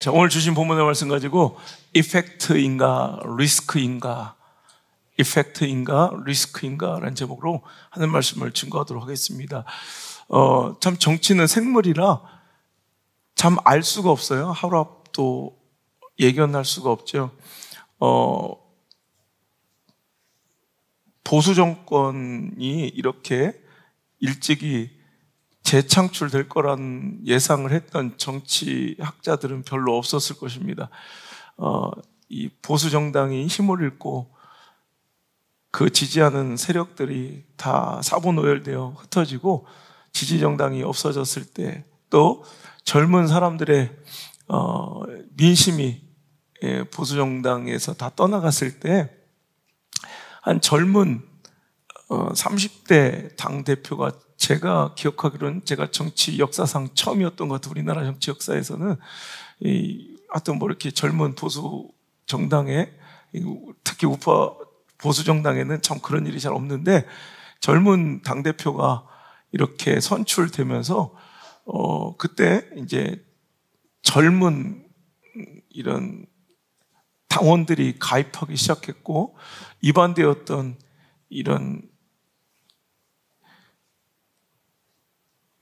자, 오늘 주신 본문의 말씀 가지고 이펙트인가 리스크인가 라는 제목으로 하는 말씀을 증거하도록 하겠습니다. 참 정치는 생물이라 참 알 수가 없어요. 하루 앞도 예견할 수가 없죠. 보수 정권이 이렇게 일찍이 재창출될 거란 예상을 했던 정치학자들은 별로 없었을 것입니다. 이 보수 정당이 힘을 잃고 그 지지하는 세력들이 다 사분오열되어 흩어지고 지지 정당이 없어졌을 때, 또 젊은 사람들의 민심이 보수 정당에서 다 떠나갔을 때, 한 젊은 30대 당대표가, 제가 기억하기로는 제가 정치 역사상 처음이었던 것 같아요. 우리나라 정치 역사에서는 하여튼 뭐 이렇게 젊은 보수 정당에, 특히 우파 보수 정당에는 참 그런 일이 잘 없는데, 젊은 당대표가 이렇게 선출되면서 그때 이제 젊은 이런 당원들이 가입하기 시작했고, 이반되었던 이런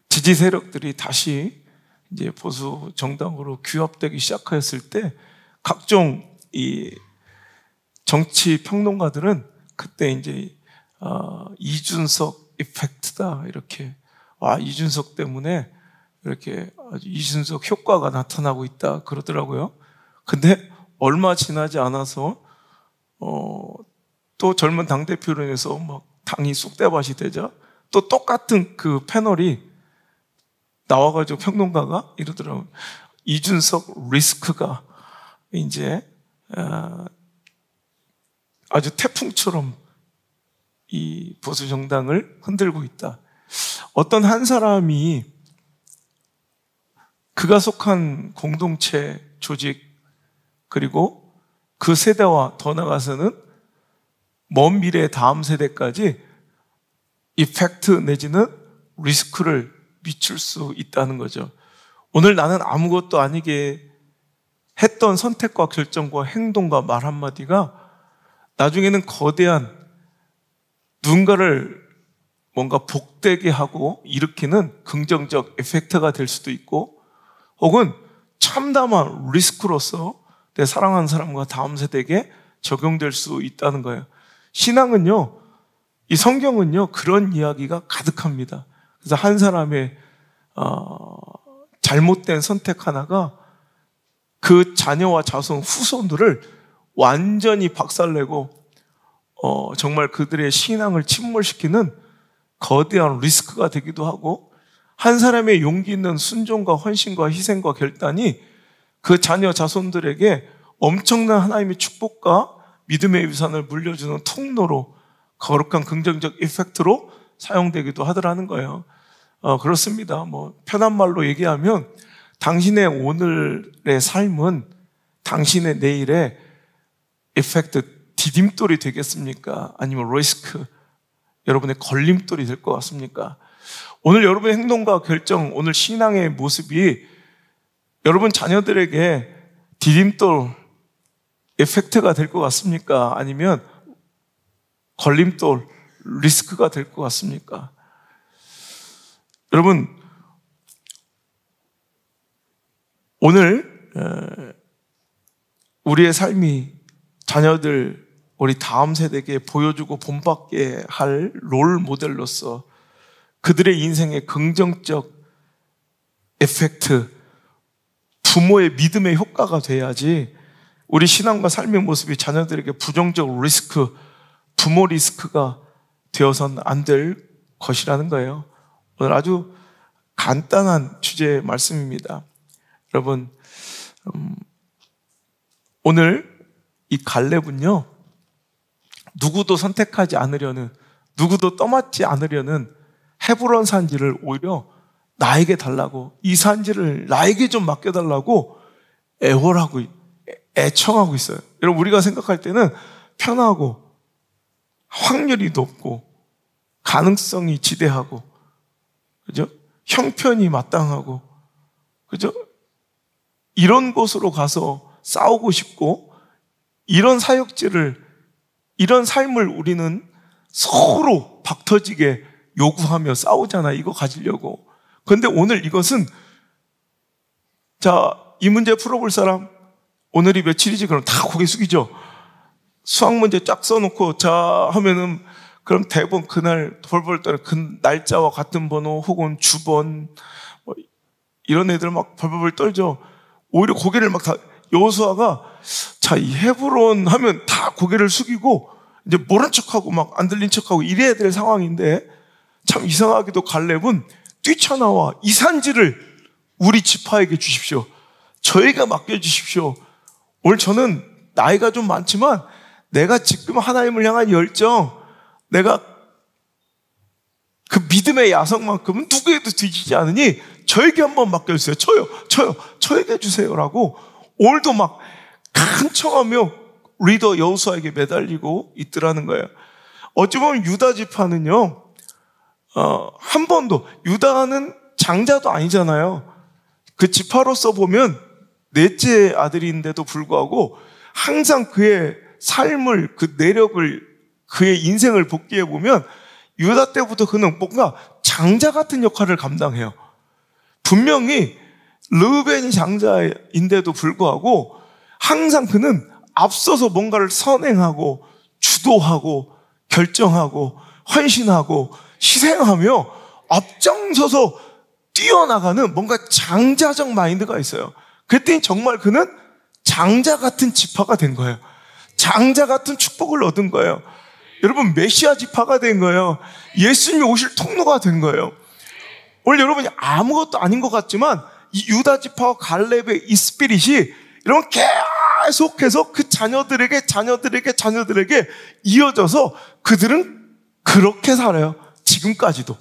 지지 세력들이 다시 이제 보수 정당으로 규합되기 시작하였을 때, 각종 이 정치 평론가들은 그때 이제 이준석 이펙트다, 이렇게, 이준석 때문에 이렇게 아주 이준석 효과가 나타나고 있다 그러더라고요. 근데 얼마 지나지 않아서 또 젊은 당대표로 인해서 막 당이 쑥대밭이 되자 또 똑같은 그 패널이 나와가지고 평론가가 이러더라고요. 이준석 리스크가 이제 아주 태풍처럼 이 보수 정당을 흔들고 있다. 어떤 한 사람이 그가 속한 공동체, 조직, 그리고 그 세대와 더 나아가서는 먼 미래의 다음 세대까지 이펙트 내지는 리스크를 미칠 수 있다는 거죠. 오늘 나는 아무것도 아니게 했던 선택과 결정과 행동과 말 한마디가 나중에는 거대한 누군가를 뭔가 복되게 하고 일으키는 긍정적 에펙트가 될 수도 있고, 혹은 참담한 리스크로서 내 사랑하는 사람과 다음 세대에게 적용될 수 있다는 거예요. 신앙은요, 이 성경은요, 그런 이야기가 가득합니다. 그래서 한 사람의 잘못된 선택 하나가 그 자녀와 자손, 후손들을 완전히 박살내고 정말 그들의 신앙을 침몰시키는 거대한 리스크가 되기도 하고, 한 사람의 용기 있는 순종과 헌신과 희생과 결단이 그 자녀 자손들에게 엄청난 하나님의 축복과 믿음의 유산을 물려주는 통로로, 거룩한 긍정적 이펙트로 사용되기도 하더라는 거예요. 그렇습니다. 뭐 편한 말로 얘기하면 당신의 오늘의 삶은 당신의 내일의 이펙트, 디딤돌이 되겠습니까? 아니면 리스크, 여러분의 걸림돌이 될 것 같습니까? 오늘 여러분의 행동과 결정, 오늘 신앙의 모습이 여러분 자녀들에게 디딤돌, 이펙트가 될 것 같습니까? 아니면 걸림돌, 리스크가 될 것 같습니까? 여러분, 오늘 우리의 삶이 자녀들, 우리 다음 세대에게 보여주고 본받게 할 롤 모델로서 그들의 인생의 긍정적 에펙트, 부모의 믿음의 효과가 돼야지 우리 신앙과 삶의 모습이 자녀들에게 부정적 리스크, 부모 리스크가 되어서는 안 될 것이라는 거예요. 오늘 아주 간단한 주제의 말씀입니다. 여러분, 오늘 이 갈렙은요, 누구도 선택하지 않으려는, 누구도 떠맡지 않으려는 헤브론 산지를 오히려 나에게 달라고, 이 산지를 나에게 좀 맡겨달라고 애월하고 애청하고 있어요. 여러분, 우리가 생각할 때는 편하고 확률이 높고 가능성이 지대하고, 그죠? 형편이 마땅하고, 그죠? 이런 곳으로 가서 싸우고 싶고 이런 사역지를, 이런 삶을 우리는 서로 박터지게 요구하며 싸우잖아. 이거 가지려고. 그런데 오늘 이것은, 자, 이 문제 풀어볼 사람, 오늘이 며칠이지? 그럼 다 고개 숙이죠. 수학 문제 쫙 써놓고 자 하면은 그럼 대부분 그날 벌벌 떠는 그 날짜와 같은 번호 혹은 주번 뭐 이런 애들 막 벌벌 떨죠. 오히려 고개를 막 다, 여호수아가 자, 이 헤브론 하면 다 고개를 숙이고 이제 모른 척하고 막 안 들린 척하고 이래야 될 상황인데, 참 이상하게도 갈렙은 뛰쳐나와 이 산지를 우리 지파에게 주십시오. 저희가 맡겨주십시오. 오늘 저는 나이가 좀 많지만 내가 지금 하나님을 향한 열정, 내가 그 믿음의 야성만큼은 누구에도 뒤지지 않으니 저에게 한번 맡겨주세요. 저에게 주세요라고 오늘도 막 간청하며 리더 여호수아에게 매달리고 있더라는 거예요. 어찌 보면 유다 지파는요, 한 번도, 유다는 장자도 아니잖아요. 그 지파로서 보면 넷째 아들인데도 불구하고 항상 그의 삶을, 그 내력을, 그의 인생을 복기해 보면 유다 때부터 그는 뭔가 장자 같은 역할을 감당해요. 분명히 르우벤이 장자인데도 불구하고 항상 그는 앞서서 뭔가를 선행하고 주도하고 결정하고 헌신하고 희생하며 앞장서서 뛰어나가는 뭔가 장자적 마인드가 있어요. 그랬더니 정말 그는 장자 같은 지파가 된 거예요. 장자 같은 축복을 얻은 거예요. 여러분, 메시아 지파가 된 거예요. 예수님이 오실 통로가 된 거예요. 오늘 여러분이 아무것도 아닌 것 같지만 이 유다 지파와 갈렙의 이 스피릿이 여러분 계속해서 그 자녀들에게 이어져서 그들은 그렇게 살아요. 지금까지도.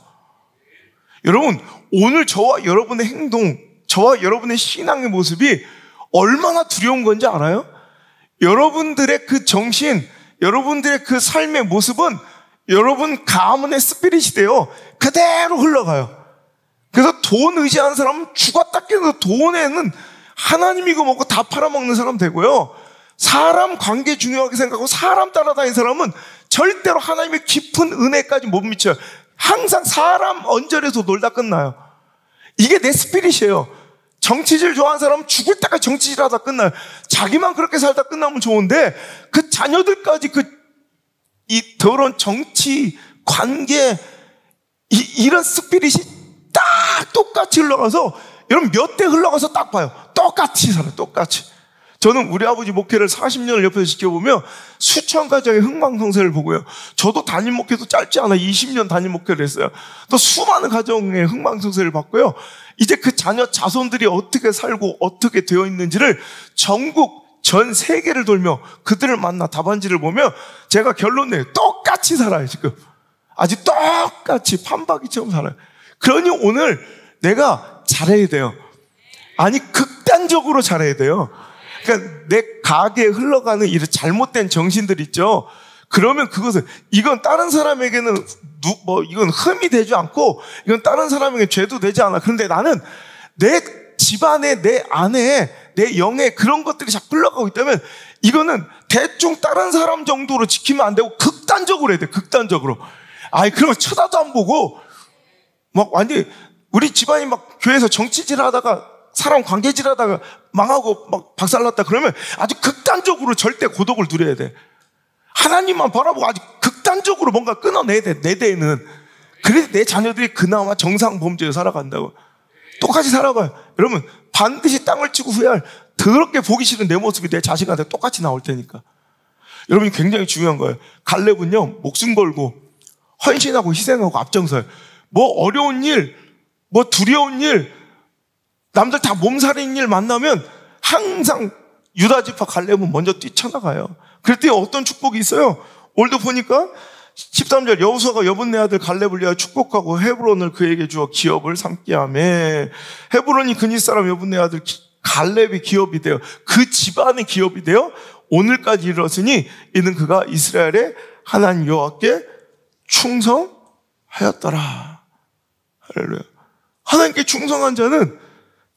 여러분, 오늘 저와 여러분의 행동, 저와 여러분의 신앙의 모습이 얼마나 두려운 건지 알아요? 여러분들의 그 정신, 여러분들의 그 삶의 모습은 여러분 가문의 스피릿이 돼요. 그대로 흘러가요. 그래서 돈 의지하는 사람은 죽었다 깨도 돈에는 하나님이고 뭐고 다 팔아먹는 사람 되고요. 사람 관계 중요하게 생각하고 사람 따라다니는 사람은 절대로 하나님의 깊은 은혜까지 못 미쳐요. 항상 사람 언저리에서 놀다 끝나요. 이게 내 스피릿이에요. 정치질 좋아하는 사람은 죽을 때까지 정치질 하다 끝나요. 자기만 그렇게 살다 끝나면 좋은데 그 자녀들까지 이 더러운 정치, 관계, 이런 스피릿이 딱 똑같이 흘러가서, 여러분 몇 대 흘러가서 딱 봐요. 똑같이 살아요. 똑같이. 저는 우리 아버지 목회를 40년을 옆에서 지켜보며 수천 가정의 흥망성쇠를 보고요. 저도 담임 목회도 짧지 않아 20년 담임 목회를 했어요. 또 수많은 가정의 흥망성쇠를 봤고요. 이제 그 자녀 자손들이 어떻게 살고 어떻게 되어 있는지를 전국 전 세계를 돌며 그들을 만나 답안지를 보며 제가 결론 내요. 똑같이 살아요. 지금 아직 똑같이 판박이처럼 살아요. 그러니 오늘 내가 잘해야 돼요. 아니 극단적으로 잘해야 돼요. 그러니까 내 가게에 흘러가는 이런 잘못된 정신들 있죠. 그러면 그것은, 이건 다른 사람에게는 이건 흠이 되지 않고 이건 다른 사람에게 죄도 되지 않아. 그런데 나는 내 집안에, 내 안에, 내 영에 그런 것들이 자꾸 흘러가고 있다면 이거는 대충 다른 사람 정도로 지키면 안 되고 극단적으로 해야 돼. 극단적으로. 그러면 쳐다도 안 보고 막 완전히 우리 집안이 막 교회에서 정치질 하다가 사람 관계질 하다가 망하고 막 박살났다 그러면 아주 극단적으로 절대 고독을 누려야 돼. 하나님만 바라보고 아주 극단적으로 뭔가 끊어내야 돼. 내 대에는. 그래서 내 자녀들이 그나마 정상 범죄에 살아간다고. 똑같이 살아봐요. 여러분, 반드시 땅을 치고 후회할, 더럽게 보기 싫은 내 모습이 내 자식한테 똑같이 나올 테니까. 여러분이 굉장히 중요한 거예요. 갈렙은요, 목숨 걸고 헌신하고 희생하고 앞장서요. 뭐 어려운 일, 뭐 두려운 일, 남들 다 몸살인 일 만나면 항상 유다 지파 갈렙은 먼저 뛰쳐나가요. 그랬더니 어떤 축복이 있어요? 오늘도 보니까 13절, 여호수아가 여분네 아들 갈렙을 위하여 축복하고 헤브론을 그에게 주어 기업을 삼게 하며, 헤브론이 그니 사람 여분네 아들 갈렙이 기업이 되어 그 집안의 기업이 되어 오늘까지 이르렀으니 이는 그가 이스라엘의 하나님 여호와께 충성하였더라. 할렐루야. 하나님께 충성한 자는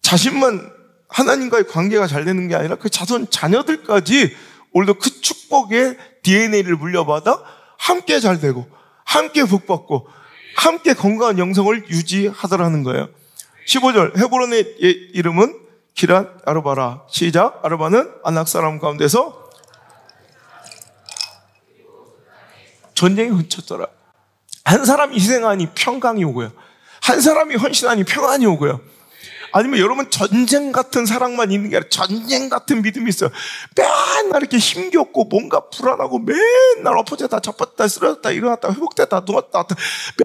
자신만 하나님과의 관계가 잘 되는 게 아니라 그 자손 자녀들까지 오늘도 그 축복의 DNA를 물려받아 함께 잘 되고 함께 복받고 함께 건강한 영성을 유지하더라는 거예요. 15절 헤브론의 이름은 기랏 아르바라. 시작. 아르바는 아낙 사람 가운데서 전쟁이 흩쳤더라. 한 사람이 희생하니 평강이 오고요. 한 사람이 헌신하니 평안이 오고요. 아니면 여러분 전쟁 같은 사랑만 있는 게 아니라 전쟁 같은 믿음이 있어요. 맨날 이렇게 힘겹고 뭔가 불안하고 맨날 엎어졌다 잡았다 쓰러졌다 일어났다 회복됐다 누웠다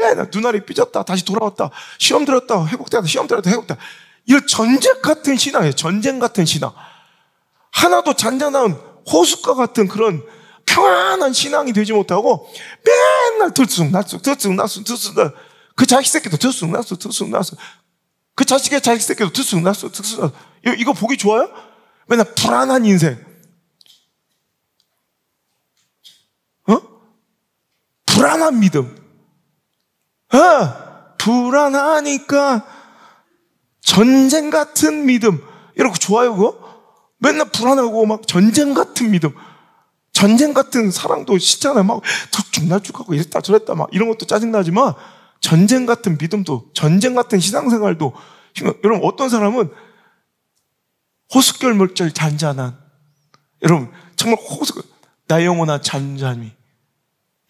맨날 눈알이 삐졌다 다시 돌아왔다 시험 들었다 회복됐다 시험 들었다 회복됐다. 이런 전쟁 같은 신앙이에요. 전쟁 같은 신앙. 하나도 잔잔한 호숫가 같은 그런 평안한 신앙이 되지 못하고 맨날 들쑥날쑥 그 자식 새끼도 들쑥날쑥 그 자식의 자식 새끼도 들쑥날쑥 이거 보기 좋아요? 맨날 불안한 인생. 불안한 믿음. 불안하니까 전쟁 같은 믿음. 이러고 좋아요 그거? 맨날 불안하고 막 전쟁 같은 믿음. 전쟁 같은 사랑도 싫잖아요. 막 들쭉날쭉하고 이랬다 저랬다 막 이런 것도 짜증나지만 전쟁 같은 믿음도 전쟁 같은 신앙생활도 여러분 어떤 사람은 호숫결물결 잔잔한 여러분 정말 나의 영혼아 잔잔히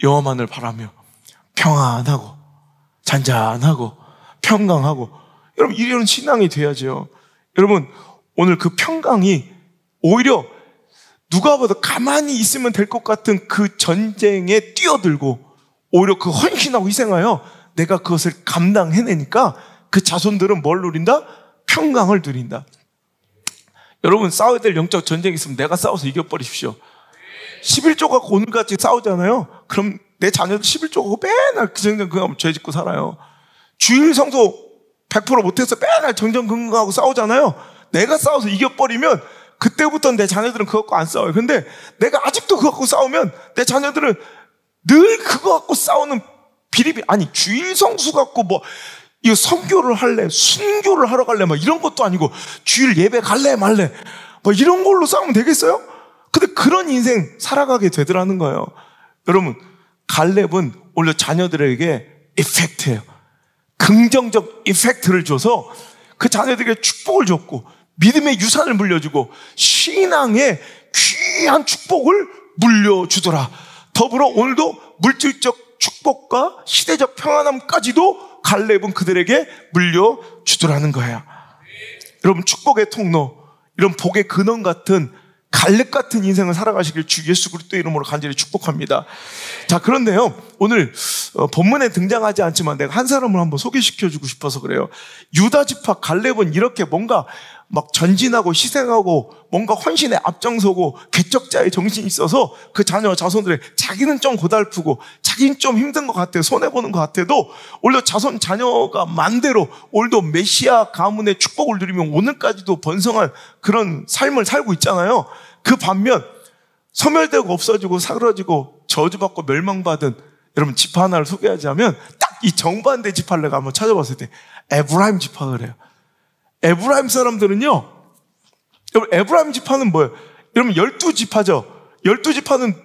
여호와만을 바라며 평안하고 잔잔하고 평강하고 여러분 이런 신앙이 돼야죠. 여러분 오늘 그 평강이 오히려 누가 봐도 가만히 있으면 될 것 같은 그 전쟁에 뛰어들고 오히려 그 헌신하고 희생하여 내가 그것을 감당해내니까 그 자손들은 뭘 누린다? 평강을 누린다. 여러분 싸워야 될 영적 전쟁이 있으면 내가 싸워서 이겨버리십시오. 11조 갖고 오늘같이 싸우잖아요. 그럼 내 자녀들 11조 갖고 맨날 그 정정 그거 죄 짓고 살아요. 주일 성소 100% 못해서 맨날 정정긍긍하고 싸우잖아요. 내가 싸워서 이겨버리면 그때부터 내 자녀들은 그거 갖고 안 싸워요. 근데 내가 아직도 그거 갖고 싸우면 내 자녀들은 늘 그거 갖고 싸우는 아니 주일 성수 갖고 뭐 이거 선교를 할래 순교를 하러 갈래 막 이런 것도 아니고 주일 예배 갈래 말래 뭐 이런 걸로 싸우면 되겠어요? 근데 그런 인생 살아가게 되더라는 거예요. 여러분 갈렙은 오히려 자녀들에게 이펙트예요. 긍정적 이펙트를 줘서 그 자녀들에게 축복을 줬고 믿음의 유산을 물려주고 신앙의 귀한 축복을 물려주더라. 더불어 오늘도 물질적 축복과 시대적 평안함까지도 갈렙은 그들에게 물려주더라는 거예요. 여러분 축복의 통로, 이런 복의 근원 같은 갈렙 같은 인생을 살아가시길 주 예수 그리스도의 이름으로 간절히 축복합니다. 자, 그런데요 오늘 본문에 등장하지 않지만 내가 한 사람을 한번 소개시켜주고 싶어서 그래요. 유다 지파 갈렙은 이렇게 뭔가 막 전진하고 희생하고 뭔가 헌신에 앞장서고 개척자의 정신이 있어서 그 자녀 자손들의 자기는 좀 고달프고 자기는 좀 힘든 것 같아 손해보는 것 같아도 오히려 자손 자녀가 만대로 오늘도 메시아 가문의 축복을 누리면 오늘까지도 번성한 그런 삶을 살고 있잖아요. 그 반면 소멸되고 없어지고 사그러지고 저주받고 멸망받은 여러분 지파 하나를 소개하자면 딱 이 정반대 지파를 내가 한번 찾아봤을 때 에브라임 지파를 해요. 에브라임 사람들은요, 여러분, 에브라임 지파는 뭐예요? 여러분, 12지파죠? 12지파는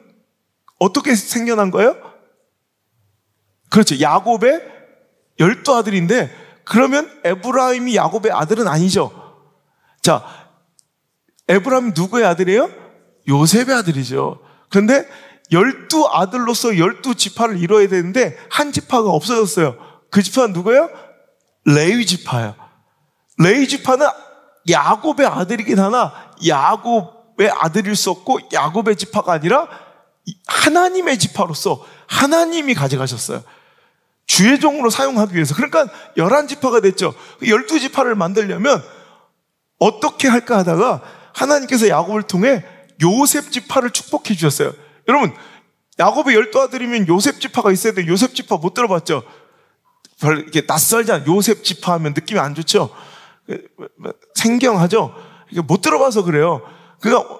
어떻게 생겨난 거예요? 그렇죠. 야곱의 12아들인데, 그러면 에브라임이 야곱의 아들은 아니죠. 자, 에브라임이 누구의 아들이에요? 요셉의 아들이죠. 그런데 12아들로서 12지파를 이뤄야 되는데, 한 지파가 없어졌어요. 그 지파는 누구예요? 레위 지파예요. 레위 지파는 야곱의 아들이긴 하나 야곱의 아들일 수 없고 야곱의 지파가 아니라 하나님의 지파로서 하나님이 가져가셨어요. 주의 종으로 사용하기 위해서. 그러니까 11지파가 됐죠. 12지파를 만들려면 어떻게 할까 하다가 하나님께서 야곱을 통해 요셉 지파를 축복해 주셨어요. 여러분 야곱의 12아들이면 요셉 지파가 있어야 돼. 요셉 지파 못 들어봤죠? 별로 이렇게 낯설잖아. 요셉 지파 하면 느낌이 안 좋죠? 생경하죠? 이게 못 들어봐서 그래요. 그러니까,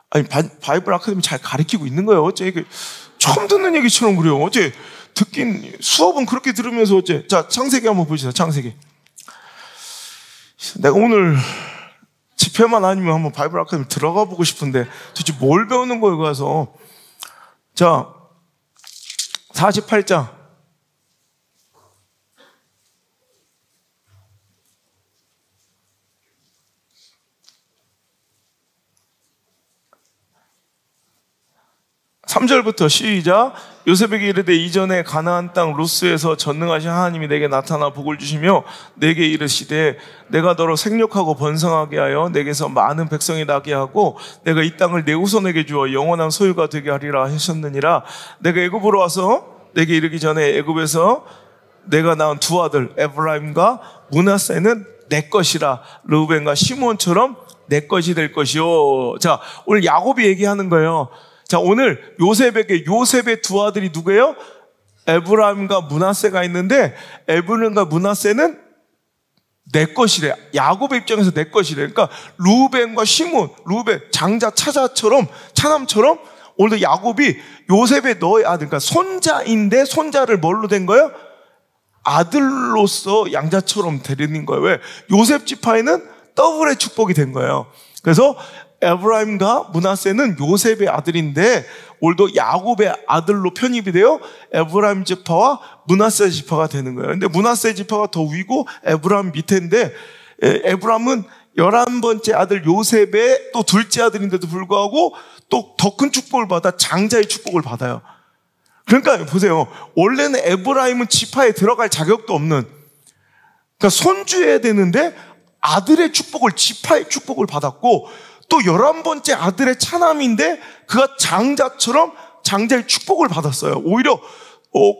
아니, 바이블 아카데미 잘 가르치고 있는 거예요. 어째 이게 처음 듣는 얘기처럼 그래요. 어째 수업은 그렇게 들으면서 어째. 자, 창세기 한번 보시죠. 창세기. 내가 오늘 집회만 아니면 한번 바이블 아카데미 들어가 보고 싶은데 도대체 뭘 배우는 거예요, 가서. 자, 48장. (3절부터) 시작. 요셉에게 이르되 이전에 가나안 땅 루스에서 전능하신 하나님이 내게 나타나 복을 주시며 내게 이르시되 내가 너로 생육하고 번성하게 하여 내게서 많은 백성이 나게 하고 내가 이 땅을 내 후손에게 주어 영원한 소유가 되게 하리라 하셨느니라. 내가 애굽으로 와서 내게 이르기 전에 애굽에서 내가 낳은 두 아들 에브라임과 므낫세는 내 것이라. 르우벤과 시몬처럼 내 것이 될 것이요. 자, 오늘 야곱이 얘기하는 거예요. 자, 오늘 요셉의 두 아들이 누구예요? 에브라임과 므낫세가 있는데 에브라임과 므낫세는 내 것이래. 야곱의 입장에서 내 것이래. 그러니까 루벤과 시몬, 루벤 장자 차남처럼 오늘도 야곱이 요셉의 너의 아들, 그러니까 손자인데 손자를 뭘로 된 거예요? 아들로서 양자처럼 데리는 거예요. 왜? 요셉 지파에는 더블의 축복이 된 거예요. 그래서 에브라임과 므낫세는 요셉의 아들인데 오늘도 야곱의 아들로 편입이 되어 에브라임 지파와 므낫세 지파가 되는 거예요. 근데 므낫세 지파가 더 위고 에브라임 밑에인데 에브라임은 11번째 아들 요셉의 또 둘째 아들인데도 불구하고 또 더 큰 축복을 받아 장자의 축복을 받아요. 그러니까 보세요. 원래는 에브라임은 지파에 들어갈 자격도 없는, 그러니까 손주해야 되는데 아들의 축복을, 지파의 축복을 받았고 또 11번째 아들의 차남인데 그가 장자처럼 장자의 축복을 받았어요. 오히려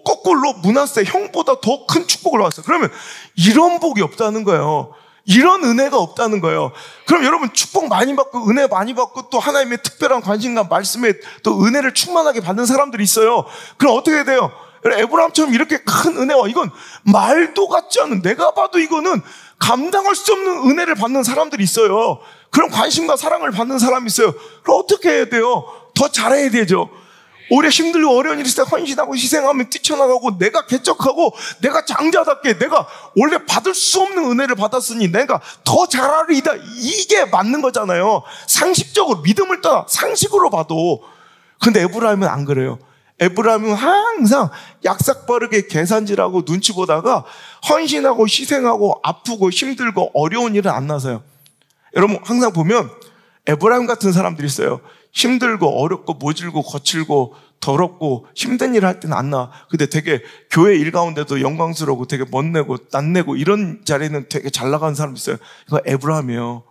거꾸로 므낫세 형보다 더 큰 축복을 받았어요. 그러면 이런 복이 없다는 거예요. 이런 은혜가 없다는 거예요. 그럼 여러분 축복 많이 받고 은혜 많이 받고 또 하나님의 특별한 관심과 말씀에 또 은혜를 충만하게 받는 사람들이 있어요. 그럼 어떻게 돼요? 에브라임처럼 이렇게 큰 은혜와 이건 말도 같지 않은, 내가 봐도 이거는 감당할 수 없는 은혜를 받는 사람들이 있어요. 그런 관심과 사랑을 받는 사람이 있어요. 그럼 어떻게 해야 돼요? 더 잘해야 되죠. 오히려 힘들고 어려운 일이 있을 때 헌신하고 희생하면 뛰쳐나가고 내가 개척하고 내가 장자답게 내가 원래 받을 수 없는 은혜를 받았으니 내가 더 잘하리이다. 이게 맞는 거잖아요. 상식적으로 믿음을 떠나 상식으로 봐도. 근데 에브라임은 안 그래요. 에브라임은 항상 약삭빠르게 계산질하고 눈치 보다가 헌신하고 희생하고 아프고 힘들고 어려운 일은 안 나서요. 여러분 항상 보면 에브라임 같은 사람들이 있어요. 힘들고 어렵고 모질고 거칠고 더럽고 힘든 일을 할 때는 안 나. 근데 되게 교회 일 가운데도 영광스러우고 되게 멋내고 낯내고 이런 자리는 되게 잘 나가는 사람이 있어요. 이거 에브라임이에요.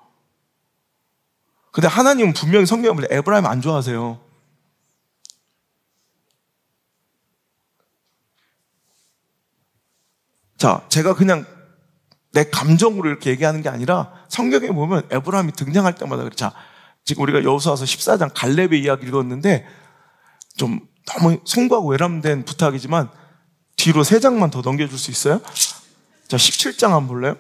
근데 하나님은 분명히 성경에 보면 에브라임 안 좋아하세요. 자, 제가 그냥 내 감정으로 이렇게 얘기하는 게 아니라 성경에 보면 에브라임이 등장할 때마다 그래. 자, 지금 우리가 여호수아서 14장 갈렙의 이야기 읽었는데 좀 너무 송구하고 외람된 부탁이지만 뒤로 3장만 더 넘겨줄 수 있어요? 자, 17장 한번 볼래요?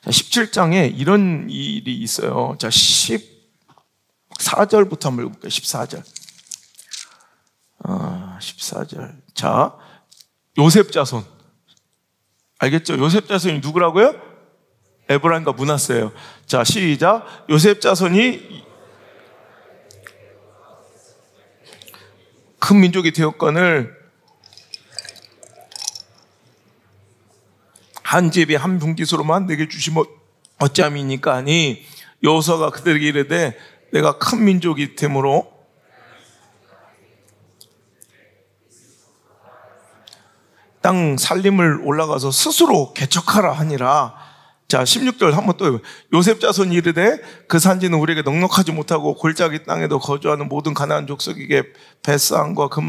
자, 17장에 이런 일이 있어요. 자, 14절부터 한번 읽어볼게요. 14절. 14절. 자, 요셉 자손. 알겠죠? 요셉 자손이 누구라고요? 에브라임과 므낫세예요. 자, 시작. 요셉 자손이 큰 민족이 되었거늘 한 집이 한 분깃으로만 내게 주시면 어찌함이니까 하니 여호수아가 그들에게 이르되 내가 큰 민족이 되므로 땅 살림을 올라가서 스스로 개척하라 하니라. 자, 16절 한번 또 요셉 자손이 이르되 그 산지는 우리에게 넉넉하지 못하고 골짜기 땅에도 거주하는 모든 가나안 족속에게 벳산과 그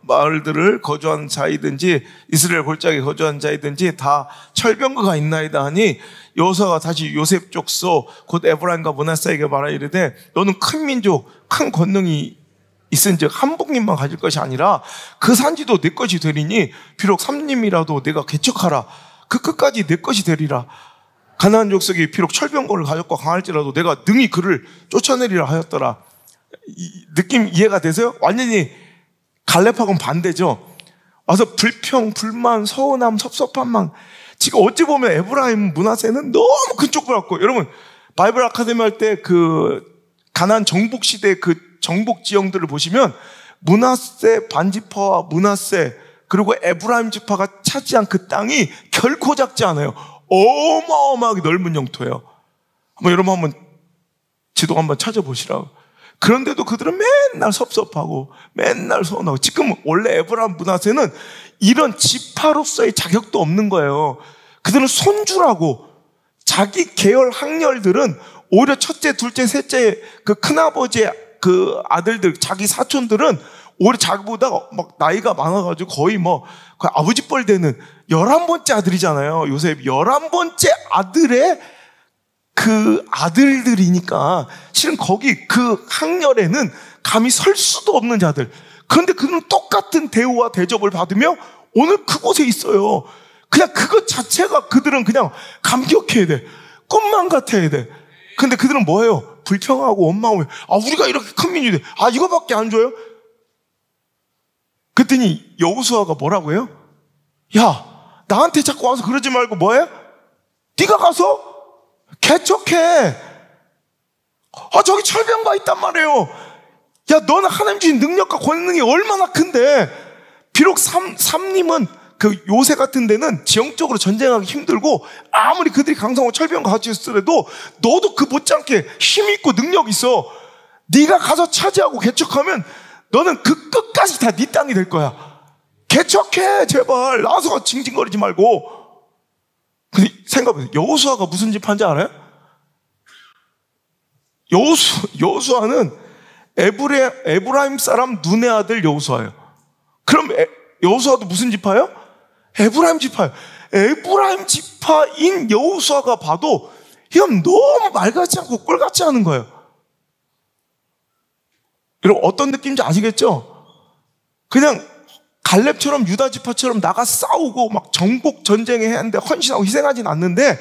마을들을 거주한 자이든지 이스라엘 골짜기에 거주한 자이든지 다 철병거가 있나이다 하니 여호수아가 다시 요셉 족속 곧 에브라임과 므낫세에게 말하 이르되 너는 큰 민족 큰 권능이 있은즉 한복님만 가질 것이 아니라 그 산지도 내 것이 되리니 비록 삼림이라도 내가 개척하라. 그 끝까지 내 것이 되리라. 가나안 족속이 비록 철병거를 가졌고 강할지라도 내가 능히 그를 쫓아내리라 하였더라. 느낌 이해가 되세요? 완전히 갈렙하고는 반대죠. 와서 불평, 불만, 서운함, 섭섭함만 지금 어찌 보면 에브라임 므낫세는 너무 큰 족보 갖고, 여러분 바이블 아카데미 할 때 그 가나안 정복 시대 그 정복 지형들을 보시면 므낫세 반지파와 므낫세 그리고 에브라임 지파가 차지한 그 땅이 결코 작지 않아요. 어마어마하게 넓은 영토예요. 여러분 한번 지도 한번 찾아보시라고. 그런데도 그들은 맨날 섭섭하고 맨날 서운하고, 지금 원래 에브라임 므낫세는 이런 지파로서의 자격도 없는 거예요. 그들은 손주라고. 자기 계열 학렬들은 오히려 첫째, 둘째, 셋째 그 큰아버지의 그 아들들, 자기 사촌들은 오히려 자기보다 막 나이가 많아가지고 거의 거의 아버지 뻘 되는 11번째 아들이잖아요. 요셉 11번째 아들의 그 아들들이니까 실은 거기 그 학렬에는 감히 설 수도 없는 자들. 그런데 그들은 똑같은 대우와 대접을 받으며 오늘 그곳에 있어요. 그냥 그것 자체가 그들은 그냥 감격해야 돼. 꿈만 같아야 돼. 근데 그들은 뭐예요? 불평하고 원망하고, 우리가 이렇게 큰 민족인데 이거밖에 안 줘요? 그랬더니 여호수아가 뭐라고 해요? 야, 나한테 자꾸 와서 그러지 말고 뭐해? 네가 가서 개척해. 저기 철병가 있단 말이에요. 야, 너는 하나님 주신 능력과 권능이 얼마나 큰데. 비록 삼림은 그 요새 같은 데는 지형적으로 전쟁하기 힘들고 아무리 그들이 강성하고 철병가 같이 있으더라도 너도 그 못지않게 힘 있고 능력 있어. 네가 가서 차지하고 개척하면 너는 그 끝까지 다 네 땅이 될 거야. 개척해, 제발. 나와서 징징거리지 말고. 근데 생각해보세요. 여호수아가 무슨 집 한지 알아요? 여호수아는 에브라임 사람 눈의 아들 여호수아예요. 그럼 여호수아도 무슨 지파예요? 에브라임 지파예요. 에브라임 지파인 여호수아가 봐도 이건 너무 말 같지 않고 꼴 같지 않은 거예요. 여러분 어떤 느낌인지 아시겠죠? 그냥 갈렙처럼 유다 지파처럼 나가 싸우고 막 정복 전쟁에 했는데 헌신하고 희생하진 않는데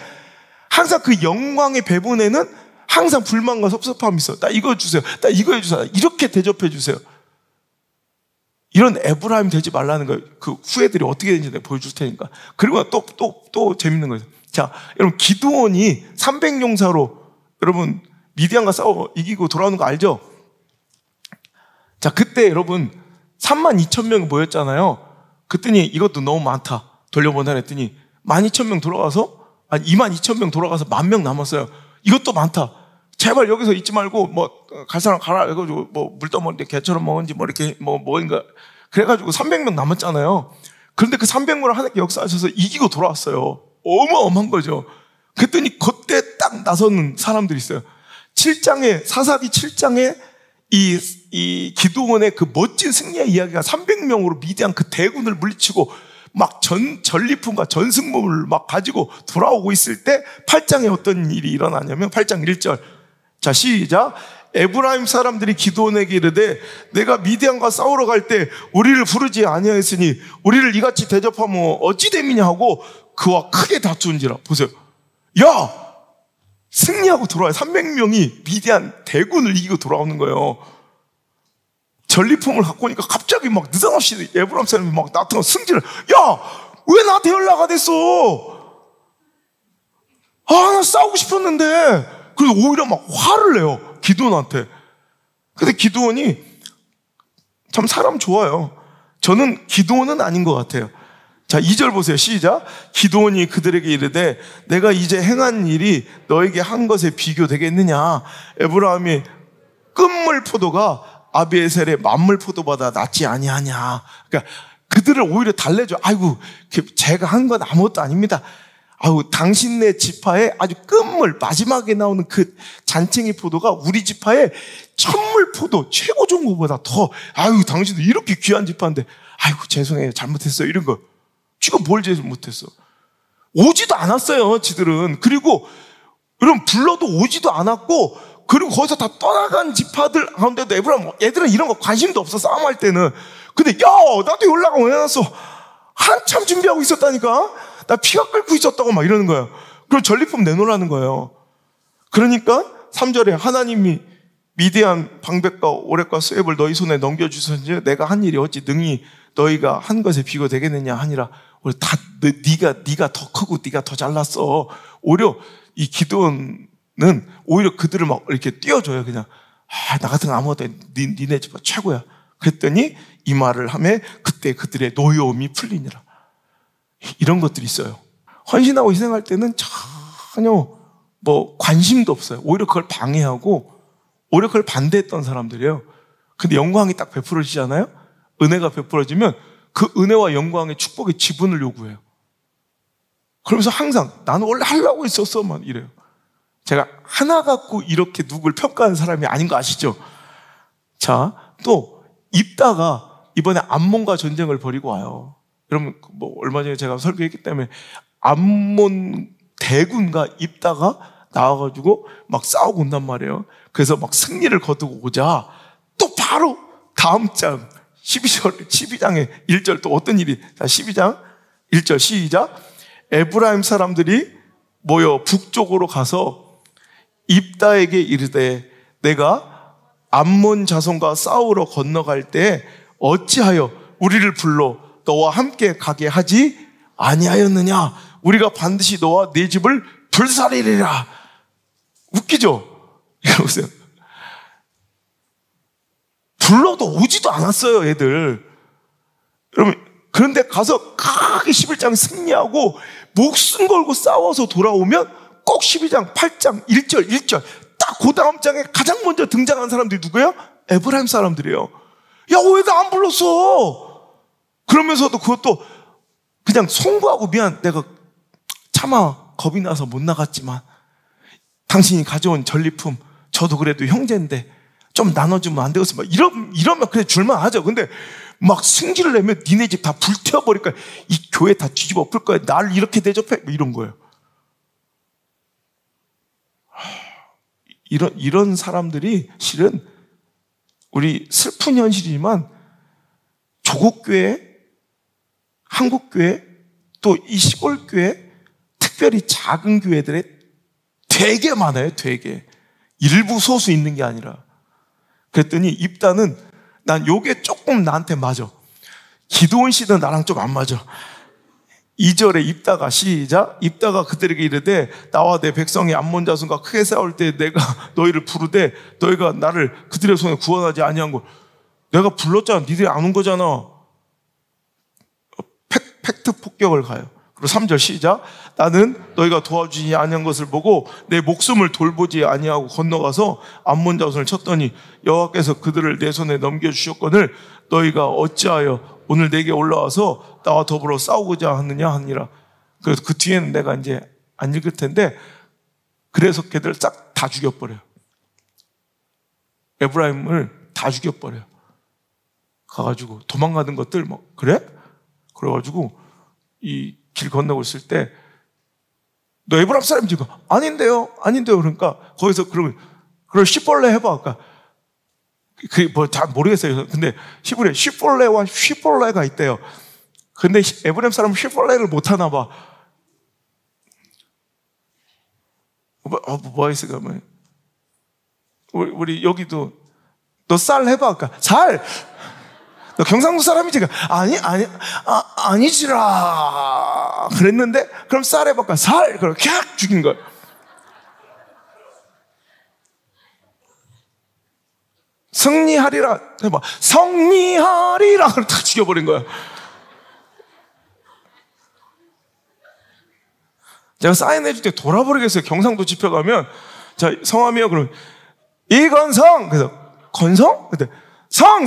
항상 그 영광의 배분에는 항상 불만과 섭섭함이 있어. 나 이거 주세요. 나 이거 해주세요. 이렇게 대접해 주세요. 이런 에브라임 되지 말라는 거예요. 그 후예들이 어떻게 되는지 내가 보여줄 테니까. 그리고 또 재밌는 거예요. 자, 여러분 기드온이 300용사로 여러분 미디안과 싸워 이기고 돌아오는 거 알죠? 자, 그때 여러분 32,000명이 모였잖아요. 그랬더니 이것도 너무 많다. 돌려보내 했더니 12,000명 돌아가서 22,000명 돌아가서 10,000명 남았어요. 이것도 많다. 제발 여기서 있지 말고 갈 사람 가라 해가지고 물떠먹는데 개처럼 먹은지 이렇게 뭐인가 그래가지고 300명 남았잖아요. 그런데 그 300명을 하나님께 역사하셔서 이기고 돌아왔어요. 어마어마한 거죠. 그랬더니 그때 딱 나서는 사람들이 있어요. 사사기 7장에 이 기드온의 그 멋진 승리의 이야기가 300명으로 미디안 그 대군을 물리치고 막 전리품과 전승물을 막 가지고 돌아오고 있을 때 8장에 어떤 일이 일어나냐면 8장 1절. 자, 시작. 에브라임 사람들이 기드온에게 이르되 내가 미디안과 싸우러 갈 때 우리를 부르지 아니하였으니 우리를 이같이 대접하면 어찌 됨이냐 하고 그와 크게 다투는지라. 보세요. 야! 승리하고 돌아와요. 300명이 미디안 대군을 이기고 돌아오는 거예요. 전리품을 갖고 오니까 갑자기 막 느닷없이 에브라임 사람이 막 나타나서 승질을. 야! 왜 나한테 연락 됐어? 나 싸우고 싶었는데. 그래서 오히려 막 화를 내요. 기드온한테. 근데 기드온이 참 사람 좋아요. 저는 기드온은 아닌 것 같아요. 자, 2절 보세요. 시작. 기드온이 그들에게 이르되 내가 이제 행한 일이 너에게 한 것에 비교되겠느냐. 에브라임이 끝물 포도가 아비에셀의 만물 포도보다 낫지 아니하냐. 그러니까 그들을 오히려 달래줘. 아이고, 제가 한 건 아무것도 아닙니다. 당신네 지파의 아주 끝물 마지막에 나오는 그 잔챙이 포도가 우리 지파의 첫물 포도 최고 좋은 것보다 더. 당신도 이렇게 귀한 지파인데 죄송해요, 잘못했어요, 이런 거. 지금 뭘 잘못했어? 오지도 않았어요, 지들은. 그리고 여러분 불러도 오지도 않았고, 그리고 거기서 다 떠나간 지파들 가운데도 얘들은 이런 거 관심도 없어, 싸움할 때는. 근데 나도 연락을 왜 해놨어? 한참 준비하고 있었다니까. 나 피가 끓고 있었다고 막 이러는 거예요. 그럼 전리품 내놓으라는 거예요. 그러니까 3절에 하나님이 미디안 방백과 오렉과 스웹을 너희 손에 넘겨주셨는지 내가 한 일이 어찌 능히 너희가 한 것에 비교 되겠느냐 하니라. 우리 다 네가 더 크고 네가 더 잘났어. 오히려 이 기도는 오히려 그들을 막 이렇게 띄워줘요. 그냥 나 같은 거 아무것도 니네 집 최고야. 그랬더니 이 말을 하며 그때 그들의 노여움이 풀리니라. 이런 것들이 있어요. 헌신하고 희생할 때는 전혀 뭐 관심도 없어요. 오히려 그걸 방해하고 오히려 그걸 반대했던 사람들이에요. 근데 영광이 딱 베풀어지잖아요. 은혜가 베풀어지면 그 은혜와 영광의 축복의 지분을 요구해요. 그러면서 항상 나는 원래 하려고 했었어 막 이래요. 제가 하나 갖고 이렇게 누굴 평가하는 사람이 아닌 거 아시죠? 자, 또 입다가 이번에 암몬과 전쟁을 벌이고 와요. 여러분 뭐 얼마 전에 제가 설교했기 때문에 암몬 대군과 입다가 나와가지고 막 싸우고 온단 말이에요. 그래서 막 승리를 거두고 오자 또 바로 다음 장 12장의 1절 또 어떤 일이, 자 12장 1절 시작. 에브라임 사람들이 모여 북쪽으로 가서 입다에게 이르되 내가 암몬 자손과 싸우러 건너갈 때 어찌하여 우리를 불러 너와 함께 가게 하지 아니하였느냐. 우리가 반드시 너와 네 집을 불살리리라. 웃기죠? 보세요. 불러도 오지도 않았어요, 애들. 여러분, 그런데 가서 크게 11장 승리하고 목숨 걸고 싸워서 돌아오면 꼭 12장 8장 1절 딱 그 다음 장에 가장 먼저 등장한 사람들이 누구예요? 에브라임 사람들이에요. 야, 왜 나 안 불렀어? 그러면서도 그것도 그냥 송구하고 미안, 내가 차마 겁이 나서 못 나갔지만 당신이 가져온 전리품 저도 그래도 형제인데 좀 나눠주면 안 되겠어? 막 이러면 그래 줄만 하죠. 근데 막 승질을 내면 니네 집 다 불태워버릴 거야. 이 교회 다 뒤집어 엎을 거야. 나를 이렇게 대접해. 뭐 이런 거예요. 이런 사람들이 실은 우리 슬픈 현실이지만 조국교회, 한국교회, 또 이 시골교회, 특별히 작은 교회들에 되게 많아요. 되게. 일부 소수 있는 게 아니라. 그랬더니 입다는 난 요게 조금 나한테 맞아. 기드온 씨는 나랑 좀 안 맞아. 2절에 입다가 시작. 입다가 그들에게 이르되 나와 내 백성이 암몬 자손과 크게 싸울 때 내가 너희를 부르되 너희가 나를 그들의 손에 구원하지 아니한 걸 내가 불렀잖아. 니들이 안 온 거잖아. 팩트 폭격을 가요. 그리고 3절 시작. 나는 너희가 도와주지 아니한 것을 보고 내 목숨을 돌보지 아니하고 건너가서 암몬 자손을 쳤더니 여호와께서 그들을 내 손에 넘겨주셨거늘 너희가 어찌하여 오늘 내게 올라와서 나와 더불어 싸우고자 하느냐 하니라. 그래서 그 뒤에는 내가 이제 안 읽을 텐데 그래서 걔들 싹 다 죽여버려요. 에브라임을 다 죽여버려요. 가가지고 도망가는 것들 뭐 그래? 그래가지고 이 길 건너고 있을 때 너 에브라임 사람인지 아닌데요 그러니까 거기서 그러면 시벌레 해봐. 그러니까 그게 뭐 잘 모르겠어요. 근데 히브리에 시벌레와 휘벌레가 있대요. 근데 에브라임 사람은 휘벌레를 못 하나 봐. 뭐 있을까? 우리 여기도 너 쌀 해봐. 그러니까 살. 너 경상도 사람이지? 아니지라. 그랬는데, 그럼 쌀 해볼까? 살! 그럼 캬! 죽인 거야. 승리하리라. 해봐. 성리하리라. 그럼 다 죽여버린 거야. 제가 사인해줄 때 돌아버리겠어요. 경상도 집회 가면. 자, 성함이요. 그러면, 이건성! 그래서, 건성? 그때, 성!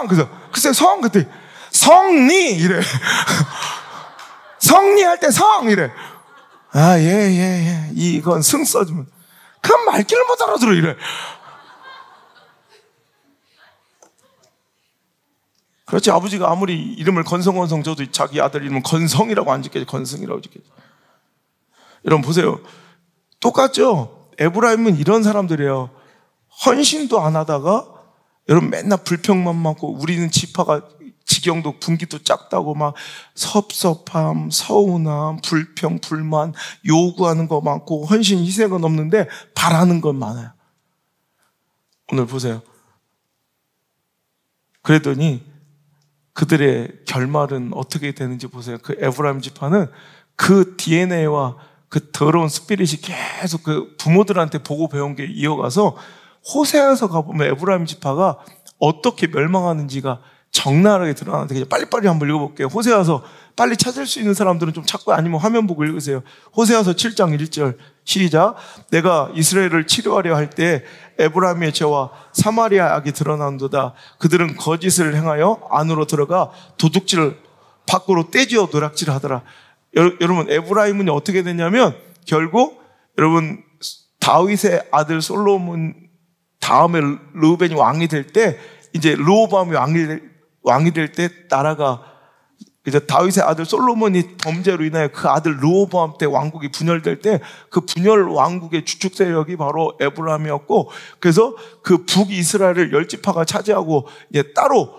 그래서, 글쎄, 그때, 성리! 이래. 성리할 때 성! 이래. 아, 예. 이건 승 써주면. 그럼 말귀를 못 알아들어, 이래. 그렇지, 아버지가 아무리 이름을 건성 줘도 자기 아들 이름은 건성이라고 안 짓겠지, 건성이라고 짓겠지. 여러분, 보세요. 똑같죠? 에브라임은 이런 사람들이에요. 헌신도 안 하다가 여러분 맨날 불평만 많고 우리는 지파가 지경도 분기도 작다고 막 섭섭함, 서운함, 불평, 불만 요구하는 거 많고 헌신 희생은 없는데 바라는 건 많아요. 오늘 보세요. 그랬더니 그들의 결말은 어떻게 되는지 보세요. 그 에브라임 지파는 그 DNA와 그 더러운 스피릿이 계속 그 부모들한테 보고 배운 게 이어가서 호세아서 가보면 에브라임 지파가 어떻게 멸망하는지가 적나라하게 드러나는데 그냥 빨리빨리 한번 읽어볼게요. 호세아서 빨리 찾을 수 있는 사람들은 좀 찾고 아니면 화면 보고 읽으세요. 호세아서 7장 1절 시작. 내가 이스라엘을 치료하려 할 때 에브라임의 죄와 사마리아 악이 드러난도다. 그들은 거짓을 행하여 안으로 들어가 도둑질을 밖으로 떼지어 노략질하더라. 여러분 에브라임은 어떻게 됐냐면 결국 여러분 다윗의 아들 솔로몬 다음에 르우벤이 왕이 될 때 이제 르호보암이 왕이 될 때 나라가 이제 다윗의 아들 솔로몬이 범죄로 인하여 그 아들 르호보암 때 왕국이 분열될 때 그 분열 왕국의 주축 세력이 바로 에브라임이었고 그래서 그 북이스라엘을 10지파가 차지하고 이제 따로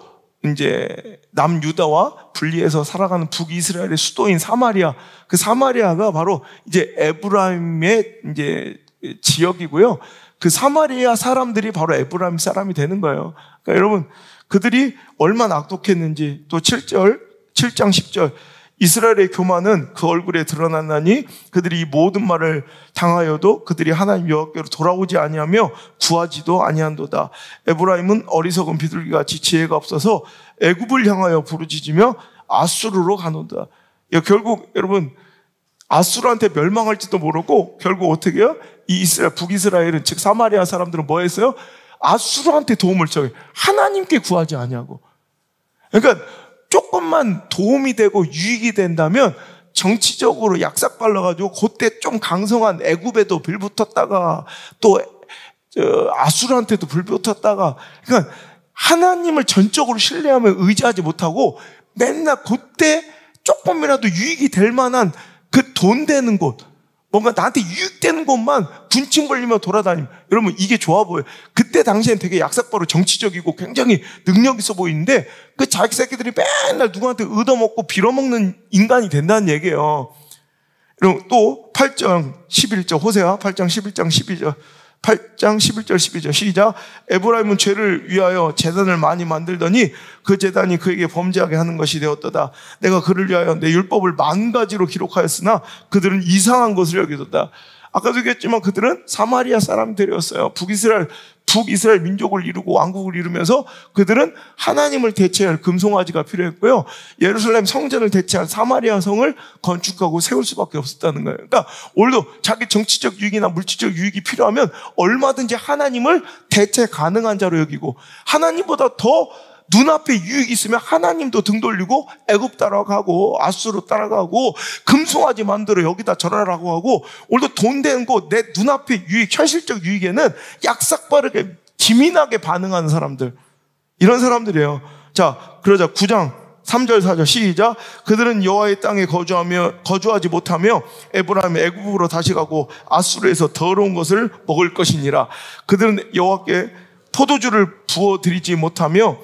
이제 남유다와 분리해서 살아가는 북이스라엘의 수도인 사마리아 그 사마리아가 바로 이제 에브라임의 이제 지역이고요. 그 사마리아 사람들이 바로 에브라임 사람이 되는 거예요. 그러니까 여러분 그들이 얼마나 악독했는지 또 7장 10절 이스라엘의 교만은 그 얼굴에 드러났나니 그들이 이 모든 말을 당하여도 그들이 하나님 여호와께로 돌아오지 아니하며 구하지도 아니한도다. 에브라임은 어리석은 비둘기같이 지혜가 없어서 애굽을 향하여 부르짖으며 아수르로 가노다. 결국 여러분 아수르한테 멸망할지도 모르고 결국 어떻게 해요? 이 이스라엘 북이스라엘은 즉 사마리아 사람들은 뭐 했어요? 아수르한테 도움을 청해 하나님께 구하지 아니하고. 그러니까 조금만 도움이 되고 유익이 된다면 정치적으로 약삭발라가지고 그때 좀 강성한 애굽에도 빌붙었다가 또 아수르한테도 빌붙었다가 그러니까 하나님을 전적으로 신뢰하며 의지하지 못하고 맨날 그때 조금이라도 유익이 될 만한 그 돈 되는 곳 뭔가 나한테 유익되는 곳만 군침 걸리며 돌아다니면 여러분 이게 좋아 보여요. 그때 당시엔 되게 약삭바로 정치적이고 굉장히 능력 있어 보이는데 그 자기 새끼들이 맨날 누구한테 얻어먹고 빌어먹는 인간이 된다는 얘기예요. 여러분 또 8장 11절 호세아 8장 11장 12절 8장 11절 12절 시작. 에브라임은 죄를 위하여 제단을 많이 만들더니 그 제단이 그에게 범죄하게 하는 것이 되었도다. 내가 그를 위하여 내 율법을 10,000가지로 기록하였으나 그들은 이상한 것을 여기도다. 아까도 얘기했지만 그들은 사마리아 사람들이었어요. 북이스라엘 민족을 이루고 왕국을 이루면서 그들은 하나님을 대체할 금송아지가 필요했고요. 예루살렘 성전을 대체할 사마리아 성을 건축하고 세울 수밖에 없었다는 거예요. 그러니까 오늘도 자기 정치적 유익이나 물질적 유익이 필요하면 얼마든지 하나님을 대체 가능한 자로 여기고 하나님보다 더 눈앞에 유익이 있으면 하나님도 등 돌리고 애굽 따라가고 아수르 따라가고 금송아지 만들어 여기다 절하라고 하고 오늘도 돈 되는 거 내 눈앞에 유익 현실적 유익에는 약삭빠르게 기민하게 반응하는 사람들 이런 사람들이에요. 자 그러자 9장 3절 4절 시작. 그들은 여호와의 땅에 거주하지 못하며 에브라임의 애굽으로 다시 가고 아수르에서 더러운 것을 먹을 것이니라. 그들은 여호와께 포도주를 부어드리지 못하며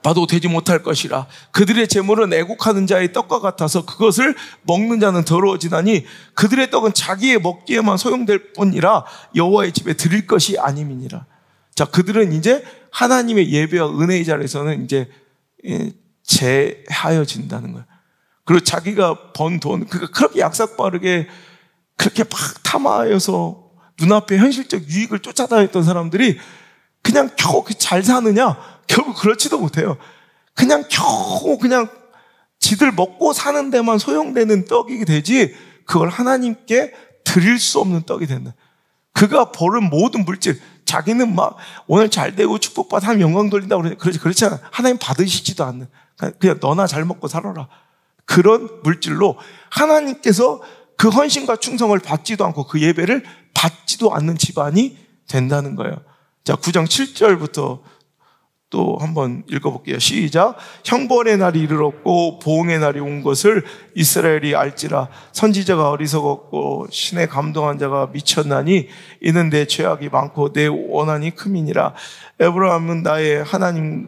봐도 되지 못할 것이라. 그들의 재물은 애국하는 자의 떡과 같아서 그것을 먹는 자는 더러워지나니 그들의 떡은 자기의 먹기에만 소용될 뿐이라 여호와의 집에 드릴 것이 아님이니라. 자, 그들은 이제 하나님의 예배와 은혜의 자리에서는 이제 제하여진다는 거예요. 그리고 자기가 번 돈, 그러니까 그렇게 약삭빠르게 그렇게 막 탐하여서 눈앞에 현실적 유익을 쫓아다녔던 사람들이 그냥 겨우 잘 사느냐? 결국 그렇지도 못해요. 그냥 겨우 그냥 지들 먹고 사는 데만 소용되는 떡이 되지 그걸 하나님께 드릴 수 없는 떡이 된다. 그가 버는 모든 물질, 자기는 막 오늘 잘 되고 축복받아 하나님 영광 돌린다고 그렇지 않아. 하나님 받으시지도 않는 그냥 너나 잘 먹고 살아라. 그런 물질로 하나님께서 그 헌신과 충성을 받지도 않고 그 예배를 받지도 않는 집안이 된다는 거예요. 자, 9장 7절부터 또 한번 읽어볼게요. 시작. 형벌의 날이 이르렀고 보응의 날이 온 것을 이스라엘이 알지라. 선지자가 어리석었고 신에 감동한 자가 미쳤나니 이는 내 죄악이 많고 내 원한이 큼이니라. 에브라임은 나의 하나님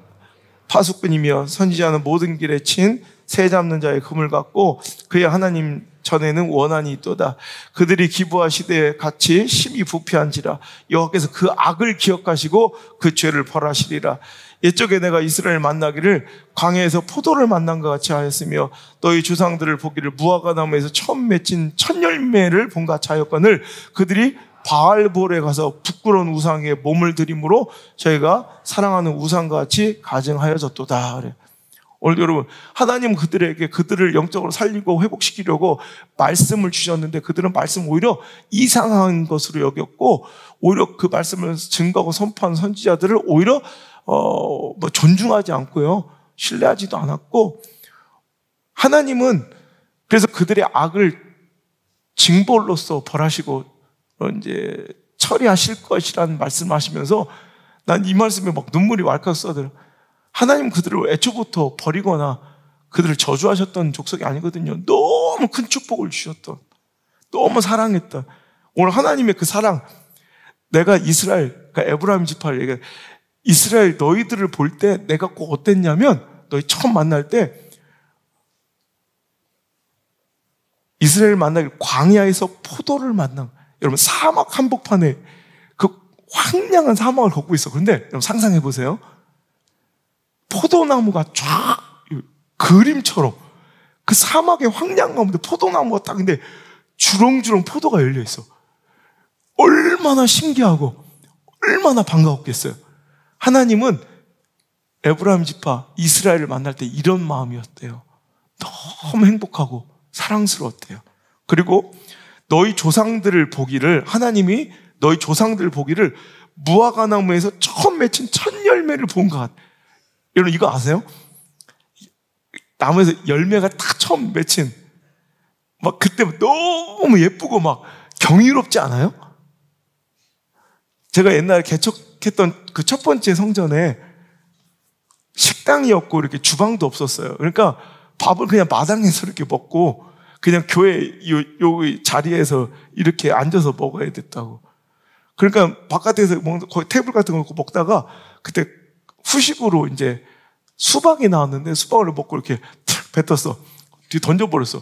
파수꾼이며 선지자는 모든 길에 친 새 잡는 자의 금을 갖고 그의 하나님 전에는 원한이 있도다. 그들이 기브아시대에 같이 심히 부패한지라. 여호와께서 그 악을 기억하시고 그 죄를 벌하시리라. 옛적에 내가 이스라엘 만나기를 광야에서 포도를 만난 것 같이 하였으며 너희 조상들을 보기를 무화과 나무에서 처음 맺힌 첫 열매를 본 것 같이 하였거늘 그들이 바알볼에 가서 부끄러운 우상에 몸을 들임으로 저희가 사랑하는 우상과 같이 가증하여졌도다. 그래. 오늘 여러분, 하나님은 그들에게 그들을 영적으로 살리고 회복시키려고 말씀을 주셨는데 그들은 말씀 오히려 이상한 것으로 여겼고 오히려 그 말씀을 증거하고 선포한 선지자들을 오히려 존중하지 않고요, 신뢰하지도 않았고, 하나님은 그래서 그들의 악을 징벌로서 벌하시고 이제 처리하실 것이라는 말씀하시면서 난 이 말씀에 막 눈물이 왈칵 쏟아들어. 하나님 그들을 애초부터 버리거나 그들을 저주하셨던 족속이 아니거든요. 너무 큰 축복을 주셨던, 너무 사랑했던. 오늘 하나님의 그 사랑, 내가 이스라엘, 그러니까 에브라임 지파를 얘기해. 이스라엘 너희들을 볼 때 내가 꼭 어땠냐면, 너희 처음 만날 때 이스라엘 만나길 광야에서 포도를 만난, 여러분 사막 한복판에 그 황량한 사막을 걷고 있어. 그런데 여러분 상상해 보세요. 포도나무가 쫙 그림처럼 그 사막의 황량한 가운데 포도나무가 딱, 근데 주렁주렁 포도가 열려 있어. 얼마나 신기하고 얼마나 반가웠겠어요. 하나님은 에브라임 지파 이스라엘을 만날 때 이런 마음이었대요. 너무 행복하고 사랑스러웠대요. 그리고 너희 조상들을 보기를, 하나님이 너희 조상들을 보기를 무화과 나무에서 처음 맺힌 첫 열매를 본 것 같아. 여러분 이거 아세요? 나무에서 열매가 딱 처음 맺힌, 막 그때 너무 예쁘고 막 경이롭지 않아요? 제가 옛날에 개척했던 그 첫 번째 성전에 식당이 없고 이렇게 주방도 없었어요. 그러니까 밥을 그냥 마당에서 이렇게 먹고 그냥 교회 요 자리에서 이렇게 앉아서 먹어야 됐다고. 그러니까 바깥에서 거의 테이블 같은 거 놓고 먹다가 그때 후식으로 이제 수박이 나왔는데 수박을 먹고 이렇게 탁 뱉었어. 뒤에 던져버렸어.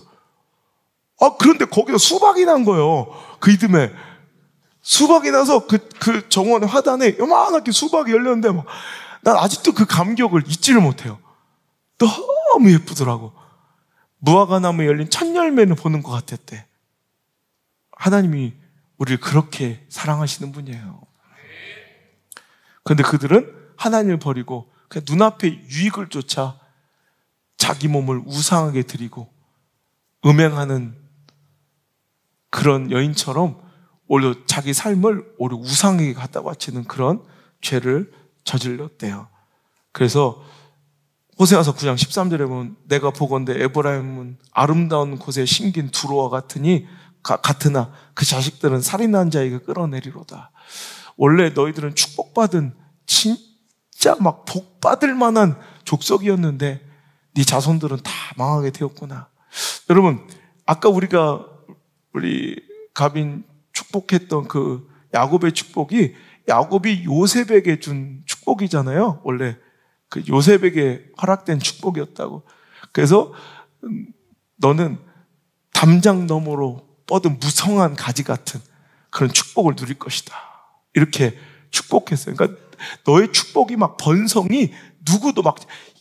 그런데 거기서 수박이 난 거예요. 그 이듬해. 수박이 나서 그 정원 화단에 요만하게 수박이 열렸는데 난 아직도 그 감격을 잊지를 못해요. 너무 예쁘더라고. 무화과 나무에 열린 첫 열매는 보는 것 같았대. 하나님이 우리를 그렇게 사랑하시는 분이에요. 그런데 그들은 하나님을 버리고 그냥 눈앞의 유익을 쫓아 자기 몸을 우상하게 드리고 음행하는 그런 여인처럼 오히려 자기 삶을 오히려 우상에게 갖다 바치는 그런 죄를 저질렀대요. 그래서 호세아서 9장 13절에 보면 내가 보건대 에브라임은 아름다운 곳에 심긴 두루와 같으나 그 자식들은 살인한 자에게 끌어내리로다. 원래 너희들은 축복받은 진짜 막 복받을 만한 족속이었는데 네 자손들은 다 망하게 되었구나. 여러분 아까 우리 가빈 축복했던 그 야곱의 축복이 야곱이 요셉에게 준 축복이잖아요. 원래 그 요셉에게 허락된 축복이었다고. 그래서 너는 담장 너머로 뻗은 무성한 가지 같은 그런 축복을 누릴 것이다. 이렇게 축복했어요. 그러니까 너의 축복이 막 번성이 누구도 막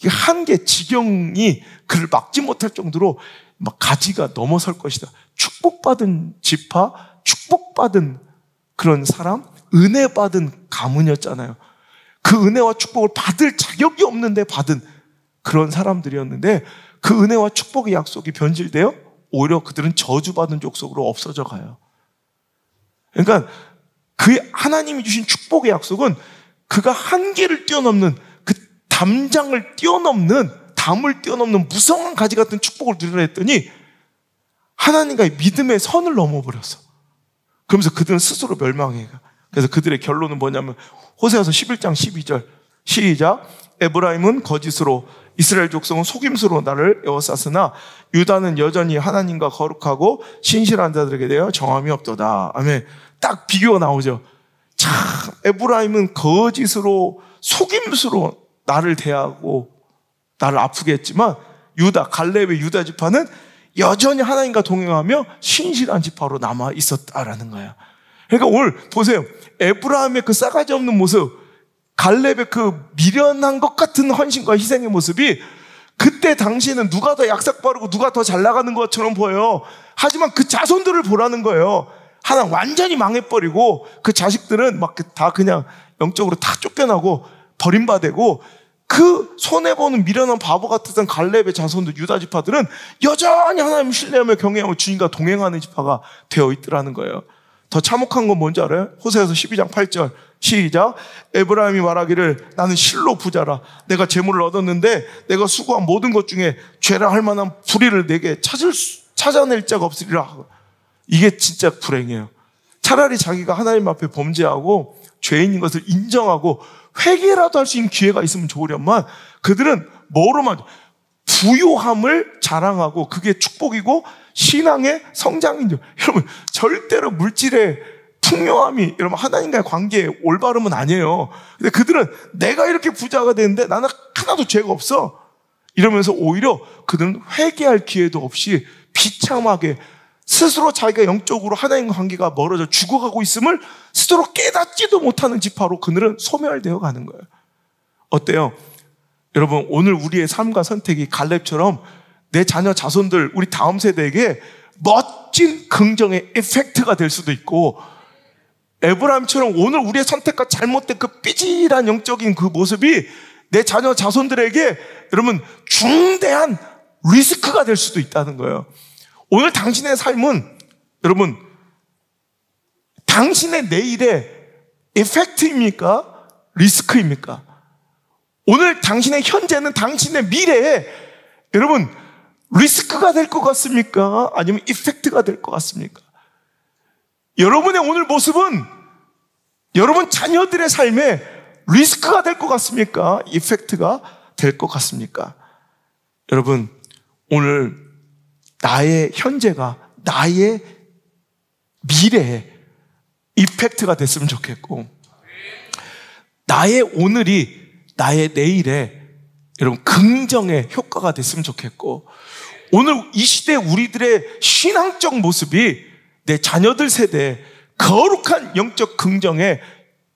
한계 지경이 그를 막지 못할 정도로 막 가지가 넘어설 것이다. 축복받은 지파, 축복받은 그런 사람, 은혜 받은 가문이었잖아요. 그 은혜와 축복을 받을 자격이 없는데 받은 그런 사람들이었는데 그 은혜와 축복의 약속이 변질되어 오히려 그들은 저주받은 족속으로 없어져 가요. 그러니까 그 하나님이 주신 축복의 약속은 그가 한계를 뛰어넘는 그 담을 뛰어넘는 무성한 가지 같은 축복을 누리려 했더니 하나님과의 믿음의 선을 넘어버렸어. 그러면서 그들은 스스로 멸망해. 그래서 그들의 결론은 뭐냐면 호세아서 11장 12절 시작. 에브라임은 거짓으로 이스라엘 족속은 속임수로 나를 에워쌌으나 유다는 여전히 하나님과 거룩하고 신실한 자들에게 대하여 정함이 없도다. 아멘. 딱 비교가 나오죠. 참 에브라임은 거짓으로 속임수로 나를 대하고 나를 아프게 했지만 갈렙의 유다 지파는 여전히 하나님과 동행하며 신실한 지파로 남아 있었다라는 거예요. 그러니까 오늘 보세요. 에브라임의 그 싸가지 없는 모습, 갈렙의 그 미련한 것 같은 헌신과 희생의 모습이 그때 당시에는 누가 더 약삭 빠르고 누가 더 잘 나가는 것처럼 보여요. 하지만 그 자손들을 보라는 거예요. 하나 완전히 망해버리고 그 자식들은 막 다 그냥 영적으로 다 쫓겨나고 버림받고, 그 손해보는 미련한 바보 같았던 갈렙의 자손들, 유다 지파들은 여전히 하나님을 신뢰하며 경외하며 주님과 동행하는 지파가 되어 있더라는 거예요. 더 참혹한 건 뭔지 알아요? 호세아서 12장 8절 시작. 에브라임이 말하기를 나는 실로 부자라. 내가 재물을 얻었는데 내가 수고한 모든 것 중에 죄라 할 만한 불의를 내게 찾아낼 자가 없으리라. 이게 진짜 불행이에요. 차라리 자기가 하나님 앞에 범죄하고 죄인인 것을 인정하고 회개라도 할 수 있는 기회가 있으면 좋으련만, 그들은 뭐로만 부요함을 자랑하고 그게 축복이고 신앙의 성장인 줄. 여러분, 절대로 물질의 풍요함이 여러분 하나님과의 관계의 올바름은 아니에요. 근데 그들은 내가 이렇게 부자가 되는데 나는 하나도 죄가 없어 이러면서 오히려 그들은 회개할 기회도 없이 비참하게 스스로 자기가 영적으로 하나님과 관계가 멀어져 죽어가고 있음을 스스로 깨닫지도 못하는 지파로 그들은 소멸되어 가는 거예요. 어때요? 여러분, 오늘 우리의 삶과 선택이 갈렙처럼 내 자녀 자손들, 우리 다음 세대에게 멋진 긍정의 이펙트가 될 수도 있고, 에브라임처럼 오늘 우리의 선택과 잘못된 그 삐질한 영적인 그 모습이 내 자녀 자손들에게 여러분 중대한 리스크가 될 수도 있다는 거예요. 오늘 당신의 삶은 여러분 당신의 내일의 이펙트입니까? 리스크입니까? 오늘 당신의 현재는 당신의 미래에 여러분 리스크가 될 것 같습니까? 아니면 이펙트가 될 것 같습니까? 여러분의 오늘 모습은 여러분 자녀들의 삶에 리스크가 될 것 같습니까? 이펙트가 될 것 같습니까? 여러분, 오늘 나의 현재가 나의 미래에 이펙트가 됐으면 좋겠고, 나의 오늘이 나의 내일에 여러분 긍정의 효과가 됐으면 좋겠고, 오늘 이 시대 우리들의 신앙적 모습이 내 자녀들 세대에 거룩한 영적 긍정의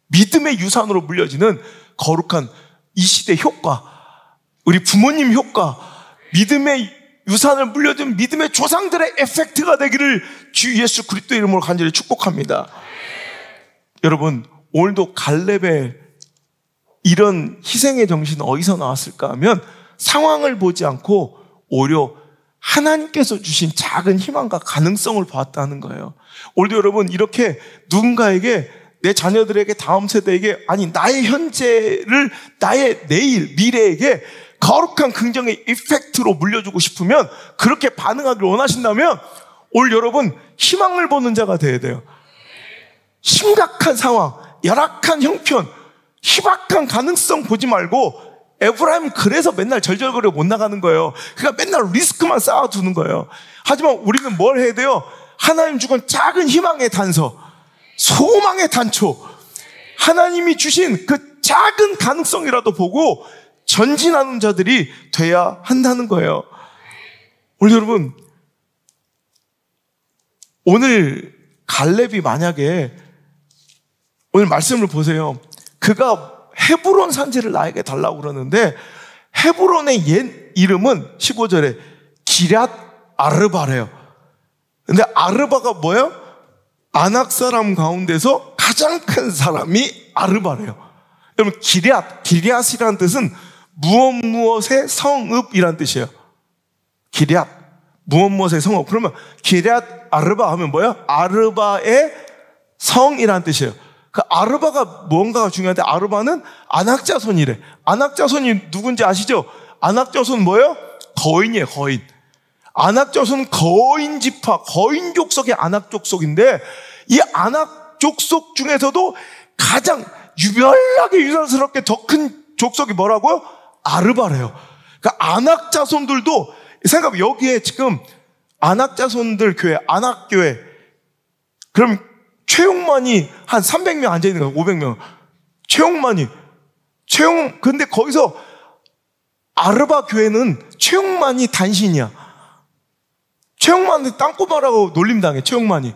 믿음의 유산으로 물려지는 거룩한 이 시대 효과, 우리 부모님 효과, 믿음의 유산을 물려준 믿음의 조상들의 에펙트가 되기를 주 예수 그리스도 이름으로 간절히 축복합니다. 여러분, 오늘도 갈렙의 이런 희생의 정신은 어디서 나왔을까 하면 상황을 보지 않고 오히려 하나님께서 주신 작은 희망과 가능성을 보았다는 거예요. 오늘도 여러분 이렇게 누군가에게, 내 자녀들에게, 다음 세대에게, 아니 나의 현재를 나의 내일 미래에게 거룩한 긍정의 이펙트로 물려주고 싶으면, 그렇게 반응하기를 원하신다면 오늘 여러분 희망을 보는 자가 되어야 돼요. 심각한 상황, 열악한 형편, 희박한 가능성 보지 말고, 에브라임은 그래서 맨날 절절거려 못 나가는 거예요. 그러니까 맨날 리스크만 쌓아두는 거예요. 하지만 우리는 뭘 해야 돼요? 하나님 주건 작은 희망의 단서, 소망의 단초, 하나님이 주신 그 작은 가능성이라도 보고 전진하는 자들이 돼야 한다는 거예요. 오늘 여러분, 오늘 갈렙이 만약에 오늘 말씀을 보세요. 그가 헤브론 산지를 나에게 달라고 그러는데, 헤브론의 옛 이름은 15절에 기럇 아르바래요. 근데 아르바가 뭐예요? 아낙 사람 가운데서 가장 큰 사람이 아르바래요. 여러분, 기럇이라는 뜻은 무엇의 성읍이라는 뜻이에요. 기럇, 무엇의 성읍. 그러면 기럇 아르바 하면 뭐예요? 아르바의 성이라는 뜻이에요. 그 아르바가 뭔가가 중요한데, 아르바는 아낙 자손이래. 아낙 자손이 누군지 아시죠? 아낙 자손은 뭐예요? 거인이에요, 거인. 아낙 자손은 거인 지파, 거인 족속의 아낙 족속인데, 이 아낙 족속 중에서도 가장 유별나게 유난스럽게 더 큰 족속이 뭐라고요? 아르바래요. 그러니까 아낙 자손들도, 생각해, 여기에 지금 아낙 자손들 교회, 아낙 교회, 그럼 최용만이 한 300명 앉아있는 거예요. 500명. 근데 거기서 아르바 교회는 최용만이 단신이야. 최영만한테 땅꼬마라고 놀림당해. 최영만이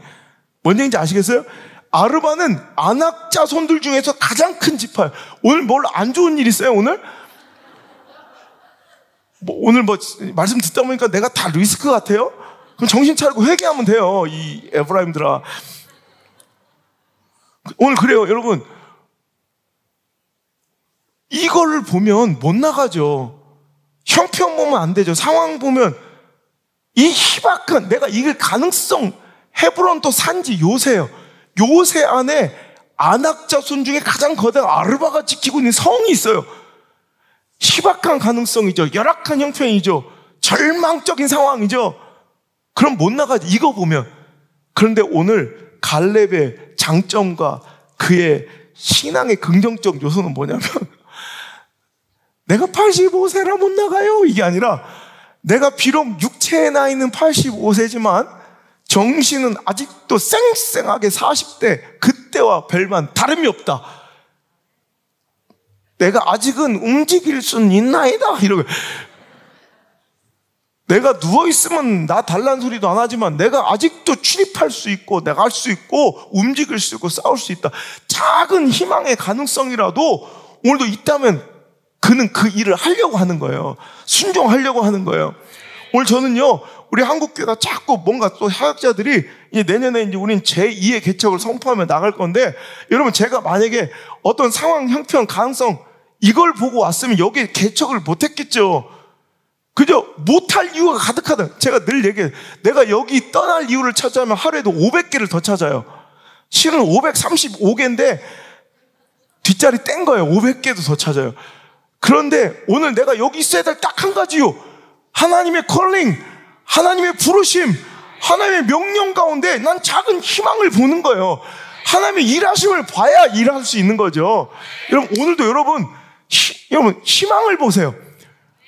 뭔 얘기인지 아시겠어요? 아르바는 안악자손들 중에서 가장 큰 지파예요. 오늘 뭘 안 좋은 일 있어요? 오늘? 오늘 말씀 듣다 보니까 내가 다 리스크 같아요? 그럼 정신 차리고 회개하면 돼요, 이 에브라임들아. 오늘 그래요, 여러분. 이거를 보면 못 나가죠. 형편 보면 안 되죠. 상황 보면 이 희박한, 내가 이길 가능성, 헤브론 또 산지 요새예요. 요새 안에 안악자손 중에 가장 거대한 아르바가 지키고 있는 성이 있어요. 희박한 가능성이죠. 열악한 형편이죠. 절망적인 상황이죠. 그럼 못 나가지, 이거 보면. 그런데 오늘 갈렙의 장점과 그의 신앙의 긍정적 요소는 뭐냐면 내가 85세라 못 나가요, 이게 아니라 내가 비록 육체의 나이는 85세지만 정신은 아직도 쌩쌩하게 40대 그때와 별반 다름이 없다. 내가 아직은 움직일 수는 있나이다. 이러고 내가 누워있으면 나 달란 소리도 안 하지만 내가 아직도 출입할 수 있고 내가 할 수 있고 움직일 수 있고 싸울 수 있다. 작은 희망의 가능성이라도 오늘도 있다면 그는 그 일을 하려고 하는 거예요. 순종하려고 하는 거예요. 오늘 저는요, 우리 한국교회가 자꾸 뭔가 또 사역자들이 이제 내년에 이제 우린 제2의 개척을 선포하며 나갈 건데, 여러분 제가 만약에 어떤 상황, 형편, 가능성 이걸 보고 왔으면 여기에 개척을 못했겠죠. 그죠? 못할 이유가 가득하다. 제가 늘 얘기해요. 내가 여기 떠날 이유를 찾아하면 하루에도 500개를 더 찾아요. 실은 535개인데 뒷자리 뗀 거예요. 500개도 더 찾아요. 그런데 오늘 내가 여기 있어야 될 딱 한 가지 이유, 하나님의 컬링, 하나님의 부르심, 하나님의 명령 가운데 난 작은 희망을 보는 거예요. 하나님의 일하심을 봐야 일할 수 있는 거죠. 여러분 오늘도 여러분 희망을 보세요.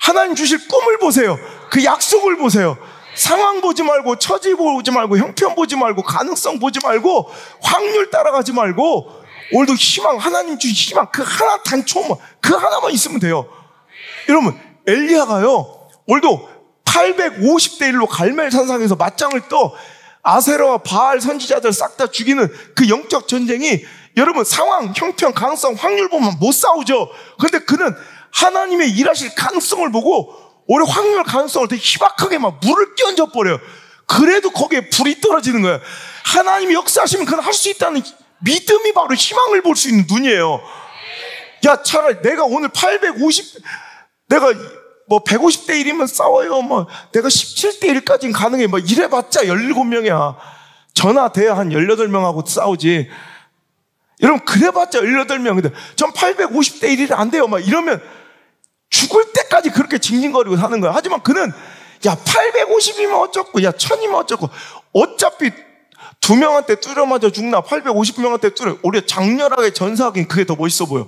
하나님 주실 꿈을 보세요. 그 약속을 보세요. 상황 보지 말고, 처지 보지 말고, 형편 보지 말고, 가능성 보지 말고, 확률 따라가지 말고, 오늘도 희망, 하나님 주신 희망, 그 하나 단초만, 그 하나만 있으면 돼요. 여러분 엘리야가요, 오늘도 850대 1로 갈멜 산상에서 맞짱을 떠 아세라와 바알 선지자들 싹 다 죽이는 그 영적 전쟁이, 여러분 상황, 형편, 가능성, 확률 보면 못 싸우죠. 그런데 그는 하나님의 일하실 가능성을 보고 오히려 확률, 가능성을 되게 희박하게 막 물을 끼얹어 버려요. 그래도 거기에 불이 떨어지는 거예요. 하나님이 역사하시면 그는 할 수 있다는 믿음이 바로 희망을 볼 수 있는 눈이에요. 야, 차라리 내가 오늘 850, 내가 150대 1이면 싸워요. 내가 17대 1까지는 가능해. 이래봤자 17명이야. 전화 대야 한 18명하고 싸우지. 여러분, 그래봤자 18명. 근데 전 850대 1이라 안 돼요. 이러면 죽을 때까지 그렇게 징징거리고 사는 거야. 하지만 그는, 야, 850이면 어쩌고, 야, 1000이면 어쩌고. 어차피 2명한테 뚫려 맞아 죽나, 850명한테 뚫려. 우리가 장렬하게 전사하긴 그게 더 멋있어 보여.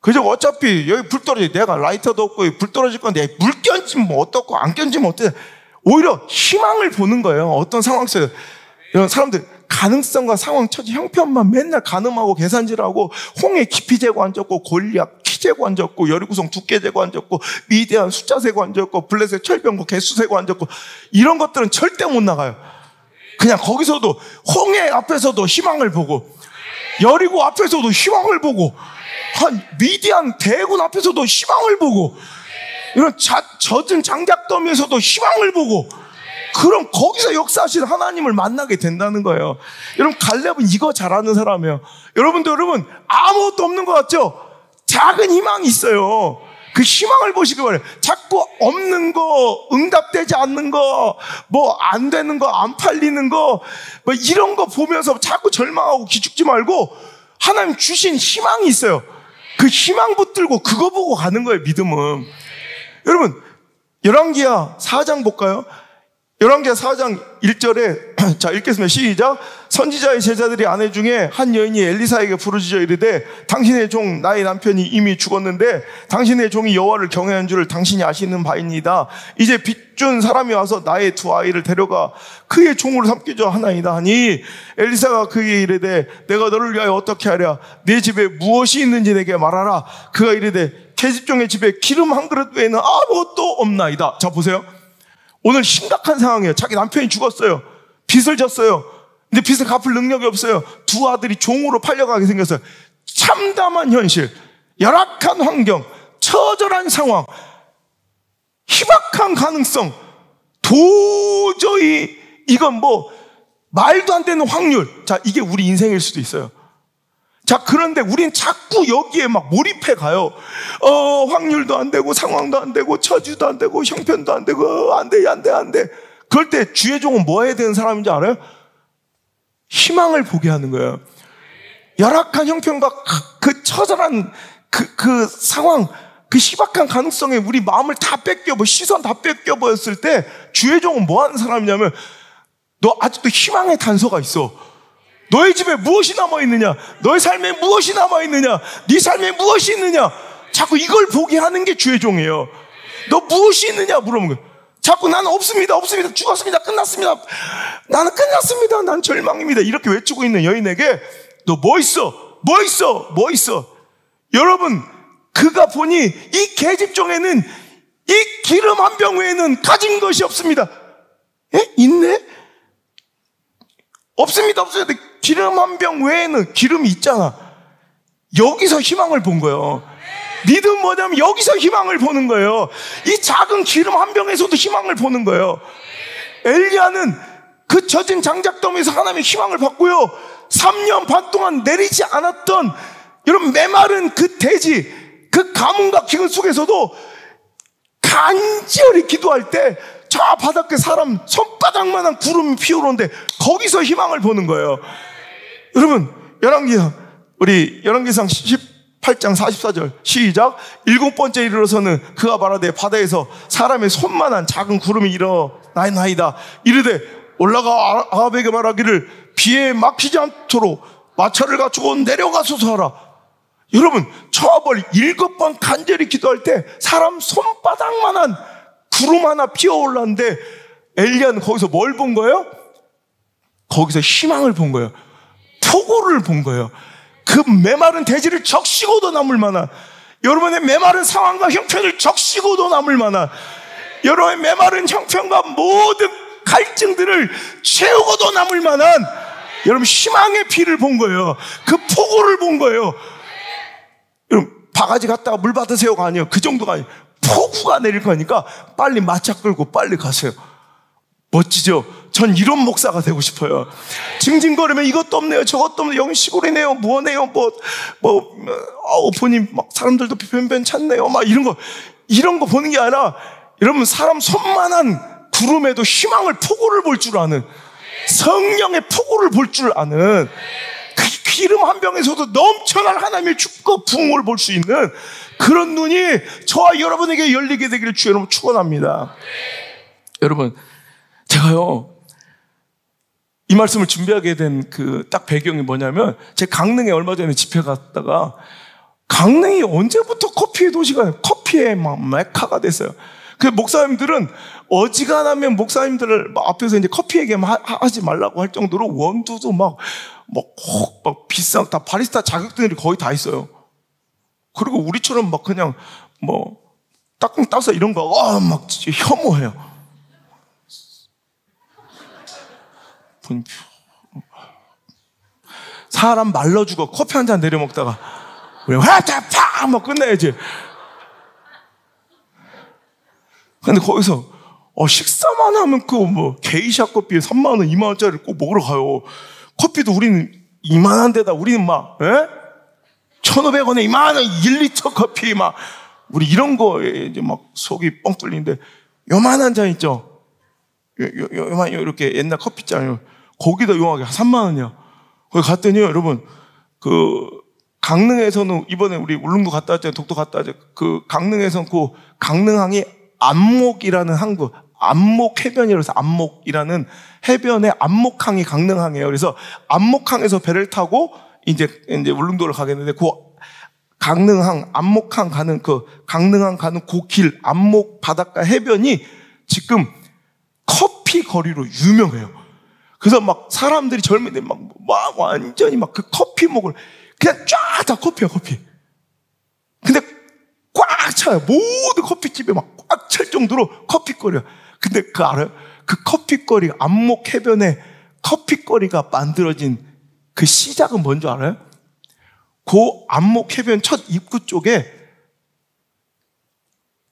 그죠? 어차피 여기 불 떨어지, 내가 라이터도 없고 불 떨어질 건데 물 껴지면 어떻고 안 껴지면 어때? 오히려 희망을 보는 거예요. 어떤 상황 속에서. 이런 사람들 가능성과 상황, 처지, 형편만 맨날 가늠하고 계산질하고, 홍해 깊이 재고 앉았고, 골리앗 키 재고 앉았고, 여리구성 두께 재고 앉았고, 미대한 숫자 세고 앉았고, 블레셋 철병거 개수 세고 앉았고, 이런 것들은 절대 못 나가요. 그냥 거기서도 홍해 앞에서도 희망을 보고, 여리고 앞에서도 희망을 보고, 한 미디안 대군 앞에서도 희망을 보고, 이런 젖은 장작더미에서도 희망을 보고, 그럼 거기서 역사하신 하나님을 만나게 된다는 거예요. 여러분, 갈렙은 이거 잘하는 사람이에요. 여러분도 여러분 아무것도 없는 것 같죠? 작은 희망이 있어요. 그 희망을 보시기 바래요. 자꾸 없는 거, 응답되지 않는 거, 안 되는 거, 안 팔리는 거, 이런 거 보면서 자꾸 절망하고 기죽지 말고 하나님 주신 희망이 있어요. 그 희망 붙들고 그거 보고 가는 거예요, 믿음은. 여러분, 열왕기하 4장 볼까요? 열왕기하 4장 1절에 자, 읽겠습니다. 시작. 선지자의 제자들이 아내 중에 한 여인이 엘리사에게 부르짖어 이르되, 당신의 종 나의 남편이 이미 죽었는데 당신의 종이 여호와를 경외한 줄을 당신이 아시는 바입니다. 이제 빚준 사람이 와서 나의 두 아이를 데려가 그의 종으로 삼기자 하나이다 하니, 엘리사가 그에게 이르되 내가 너를 위하여 어떻게 하랴? 내 집에 무엇이 있는지 내게 말하라. 그가 이르되 계집종의 집에 기름 한 그릇 외에는 아무것도 없나이다. 자, 보세요. 오늘 심각한 상황이에요. 자기 남편이 죽었어요. 빚을 졌어요. 근데 빚을 갚을 능력이 없어요. 두 아들이 종으로 팔려가게 생겼어요. 참담한 현실, 열악한 환경, 처절한 상황, 희박한 가능성, 도저히 이건 뭐 말도 안 되는 확률. 자, 이게 우리 인생일 수도 있어요. 자, 그런데 우린 자꾸 여기에 막 몰입해 가요. 확률도 안 되고, 상황도 안 되고, 처지도 안 되고, 형편도 안 되고, 안 돼. 그럴 때 주의 종은 뭐 해야 되는 사람인지 알아요? 희망을 보게 하는 거예요. 열악한 형편과 그 처절한 그 상황, 그 희박한 가능성에 우리 마음을 다 시선 다 뺏겨버렸을 때 주의 종은 뭐 하는 사람이냐면, 너 아직도 희망의 단서가 있어. 너의 집에 무엇이 남아있느냐? 너의 삶에 무엇이 남아있느냐? 네 삶에 무엇이 있느냐? 자꾸 이걸 보게 하는 게 주의 종이에요. 너 무엇이 있느냐? 물어보는 거예요. 자꾸 나는 없습니다. 죽었습니다. 끝났습니다. 나는 끝났습니다. 난 절망입니다. 이렇게 외치고 있는 여인에게 너 뭐 있어? 여러분, 그가 보니 이 계집종에는 이 기름 한 병 외에는 가진 것이 없습니다. 있네? 없습니다. 기름 한 병 외에는 기름이 있잖아. 여기서 희망을 본 거예요. 믿음 뭐냐면 여기서 희망을 보는 거예요. 이 작은 기름 한 병에서도 희망을 보는 거예요. 엘리야는 그 젖은 장작더미에서 하나님의 희망을 받고요. 3년 반 동안 내리지 않았던 여러분 메마른 그 대지, 그 가뭄과 기근 속에서도 간절히 기도할 때 저 바닷가 사람 손바닥만한 구름이 피어오르는데 거기서 희망을 보는 거예요. 여러분, 열왕기상 18장 44절 시작. 7번째 이르러서는 그가 말하되 바다에서 사람의 손만한 작은 구름이 일어나나이다. 이르되 올라가 아합에게 말하기를 비에 막히지 않도록 마차를 갖추고 내려가소서 하라. 여러분, 저와 벌 7번 간절히 기도할 때 사람 손바닥만한 구름 하나 피어올랐는데 엘리야는 거기서 뭘 본 거예요? 거기서 희망을 본 거예요. 폭우를 본 거예요. 그 메마른 대지를 적시고도 남을 만한, 여러분의 메마른 상황과 형편을 적시고도 남을 만한, 여러분의 메마른 형편과 모든 갈증들을 채우고도 남을 만한 여러분 희망의 피를 본 거예요. 그 폭우를 본 거예요. 여러분, 바가지 갖다가 물 받으세요가 아니에요. 그 정도가 아니에요. 폭우가 내릴 거니까 빨리 마차 끌고 빨리 가세요. 멋지죠? 전 이런 목사가 되고 싶어요. 징징거리면 이것도 없네요, 저것도 없네요, 여기 시골이네요, 뭐네요, 오프님 막 사람들도 변변 찾네요, 막 이런 거 보는 게 아니라, 여러분, 사람 손만한 구름에도 희망을, 폭우를 볼 줄 아는, 성령의 폭우를 볼 줄 아는, 그 기름 한 병에서도 넘쳐난 하나님의 축복 부흥을 볼 수 있는 그런 눈이 저와 여러분에게 열리게 되기를 주의 이름으로 축원합니다. 여러분, 제가요, 이 말씀을 준비하게 된 그 딱 배경이 뭐냐면, 제 강릉에 얼마 전에 집회 갔다가, 강릉이 언제부터 커피의 도시가, 커피의 막 메카가 됐어요. 그 목사님들은 어지간하면 목사님들 앞에서 이제 커피 얘기하면 하지 말라고 할 정도로 원두도 막 비싼, 다 바리스타 자격증들이 거의 다 있어요. 그리고 우리처럼 막 그냥 따끔 따서 이런 거, 막 혐오해요. 사람 말러 죽어. 커피 한 잔 내려 먹다가 우리 화자팡 막 끝내야지. 근데 거기서 식사만 하면 게이샤 커피 3만 원, 2만 원짜리를 꼭 먹으러 가요. 커피도 우리는 이만한 데다 우리는 1,500원에 이만한 1리터 커피 우리 이런 거에 이제 속이 뻥 뚫리는데, 요만한 잔 있죠? 요만 이렇게 옛날 커피잔이요. 거기다 용하게 3만 원이야. 거기 갔더니 여러분, 강릉에서는 이번에 우리 울릉도 갔다 왔잖아요. 독도 갔다 왔잖아요. 그 강릉에서는 그 강릉항이 안목이라는 항구, 안목 해변이라고 해서 안목이라는 해변에 안목항이 강릉항이에요. 그래서 안목항에서 배를 타고 이제 울릉도를 가겠는데, 그 강릉항, 안목항 가는 강릉항 가는 그 길, 안목 바닷가 해변이 지금 커피 거리로 유명해요. 그래서 사람들이 젊은이들 완전히 그 커피 목을 그냥 쫙 다 커피야, 커피. 근데 꽉 차요. 모든 커피집에 꽉 찰 정도로 커피 거리야. 근데 그 알아요? 그 커피거리, 안목 해변에 커피거리가 만들어진 그 시작은 뭔지 알아요? 그 안목 해변 첫 입구 쪽에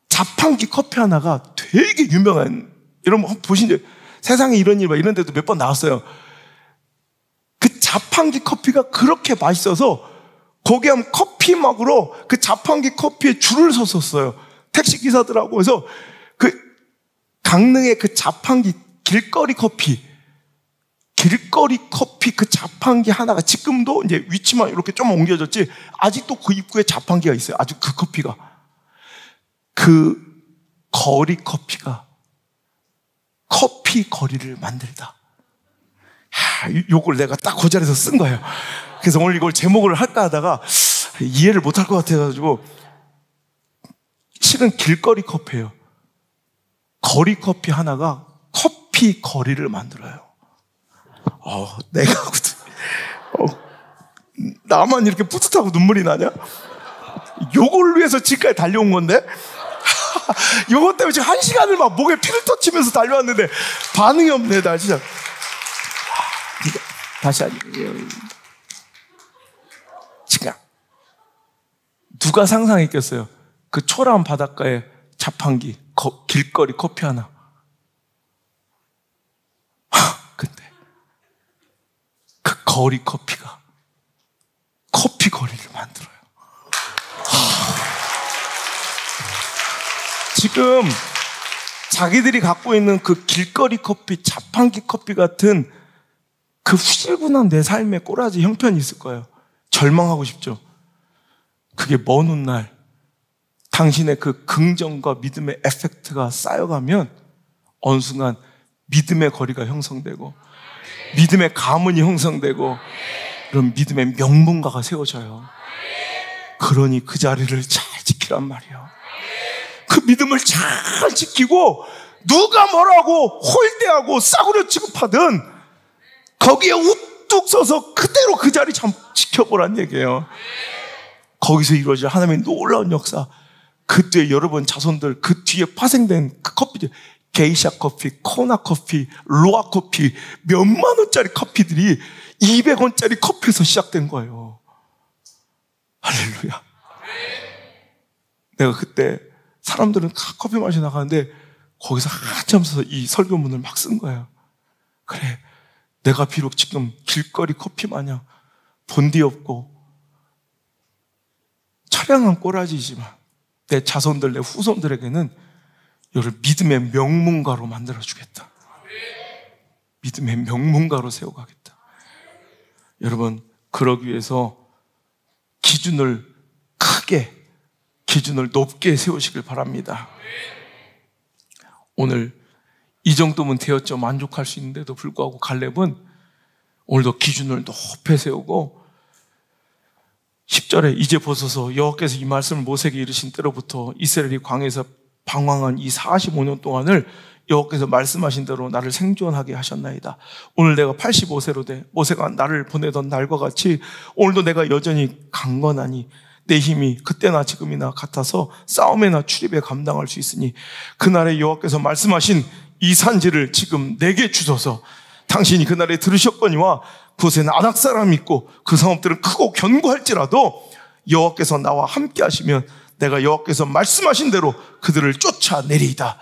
자판기 커피 하나가 되게 유명한, 여러분 보신 적, 세상에 이런 일, 이런 데도 몇 번 나왔어요. 그 자판기 커피가 그렇게 맛있어서 거기 하면 커피 먹으러 그 자판기 커피에 줄을 섰었어요. 택시 기사들하고. 그래서 그 강릉의 그 자판기 길거리 커피 그 자판기 하나가 지금도 이제 위치만 이렇게 좀 옮겨졌지 아직도 그 입구에 자판기가 있어요. 아주 그 커피가. 그 거리 커피가 커피 거리를 만들다. 요걸 내가 딱 그 자리에서 쓴 거예요. 그래서 오늘 이걸 제목을 할까 하다가 이해를 못할 것 같아가지고, 실은 길거리 커피예요. 거리 커피 하나가 커피 거리를 만들어요. 내가 나만 이렇게 뿌듯하고 눈물이 나냐? 요걸 위해서 지금까지 달려온 건데 요것 때문에 지금 1시간을 막 목에 피를 터치면서 달려왔는데 반응이 없네. 나 진짜. 다시 하죠. 지금 누가 상상했겠어요? 그 초라한 바닷가에 자판기, 길거리 커피 하나. 근데 그 거리 커피가 커피 거리를 만들어요. 지금 자기들이 갖고 있는 그 길거리 커피, 자판기 커피 같은 그 후질근한 내 삶의 꼬라지 형편이 있을 거예요. 절망하고 싶죠. 그게 먼 훗날 당신의 그 긍정과 믿음의 에펙트가 쌓여가면 어느 순간 믿음의 거리가 형성되고 믿음의 가문이 형성되고 그런 믿음의 명문가가 세워져요. 그러니 그 자리를 잘 지키란 말이에요. 그 믿음을 잘 지키고 누가 뭐라고 홀대하고 싸구려 취급하든 거기에 우뚝 서서 그대로 그 자리 참 지켜보란 얘기예요. 거기서 이루어질 하나님의 놀라운 역사. 그때 여러분 자손들 그 뒤에 파생된 그 커피들, 게이샤 커피, 코나 커피, 로아 커피, 몇만 원짜리 커피들이 200원짜리 커피에서 시작된 거예요. 할렐루야. 내가 그때 사람들은 다 커피 마시러 나가는데 거기서 한참 서서 이 설교문을 막 쓴 거예요. 그래, 내가 비록 지금 길거리 커피 마냥 본디 없고 처량한 꼬라지지만 내 자손들, 내 후손들에게는 너를 믿음의 명문가로 만들어주겠다. 믿음의 명문가로 세워가겠다. 여러분, 그러기 위해서 기준을 크게, 기준을 높게 세우시길 바랍니다. 오늘 이 정도면 되었죠. 만족할 수 있는데도 불구하고 갈렙은 오늘도 기준을 높이 세우고 10절에 이제 보소서 여호와께서 이 말씀을 모세에게 이르신 때로부터 이스라엘이 광야에서 방황한 이 45년 동안을 여호와께서 말씀하신 대로 나를 생존하게 하셨나이다. 오늘 내가 85세로 돼 모세가 나를 보내던 날과 같이 오늘도 내가 여전히 강건하니 내 힘이 그때나 지금이나 같아서 싸움에나 출입에 감당할 수 있으니 그날에 여호와께서 말씀하신 이 산지를 지금 내게 주소서. 당신이 그날에 들으셨거니와 그곳에는 아낙 사람이 있고 그 성읍들은 크고 견고할지라도 여호와께서 나와 함께 하시면 내가 여호와께서 말씀하신 대로 그들을 쫓아내리이다.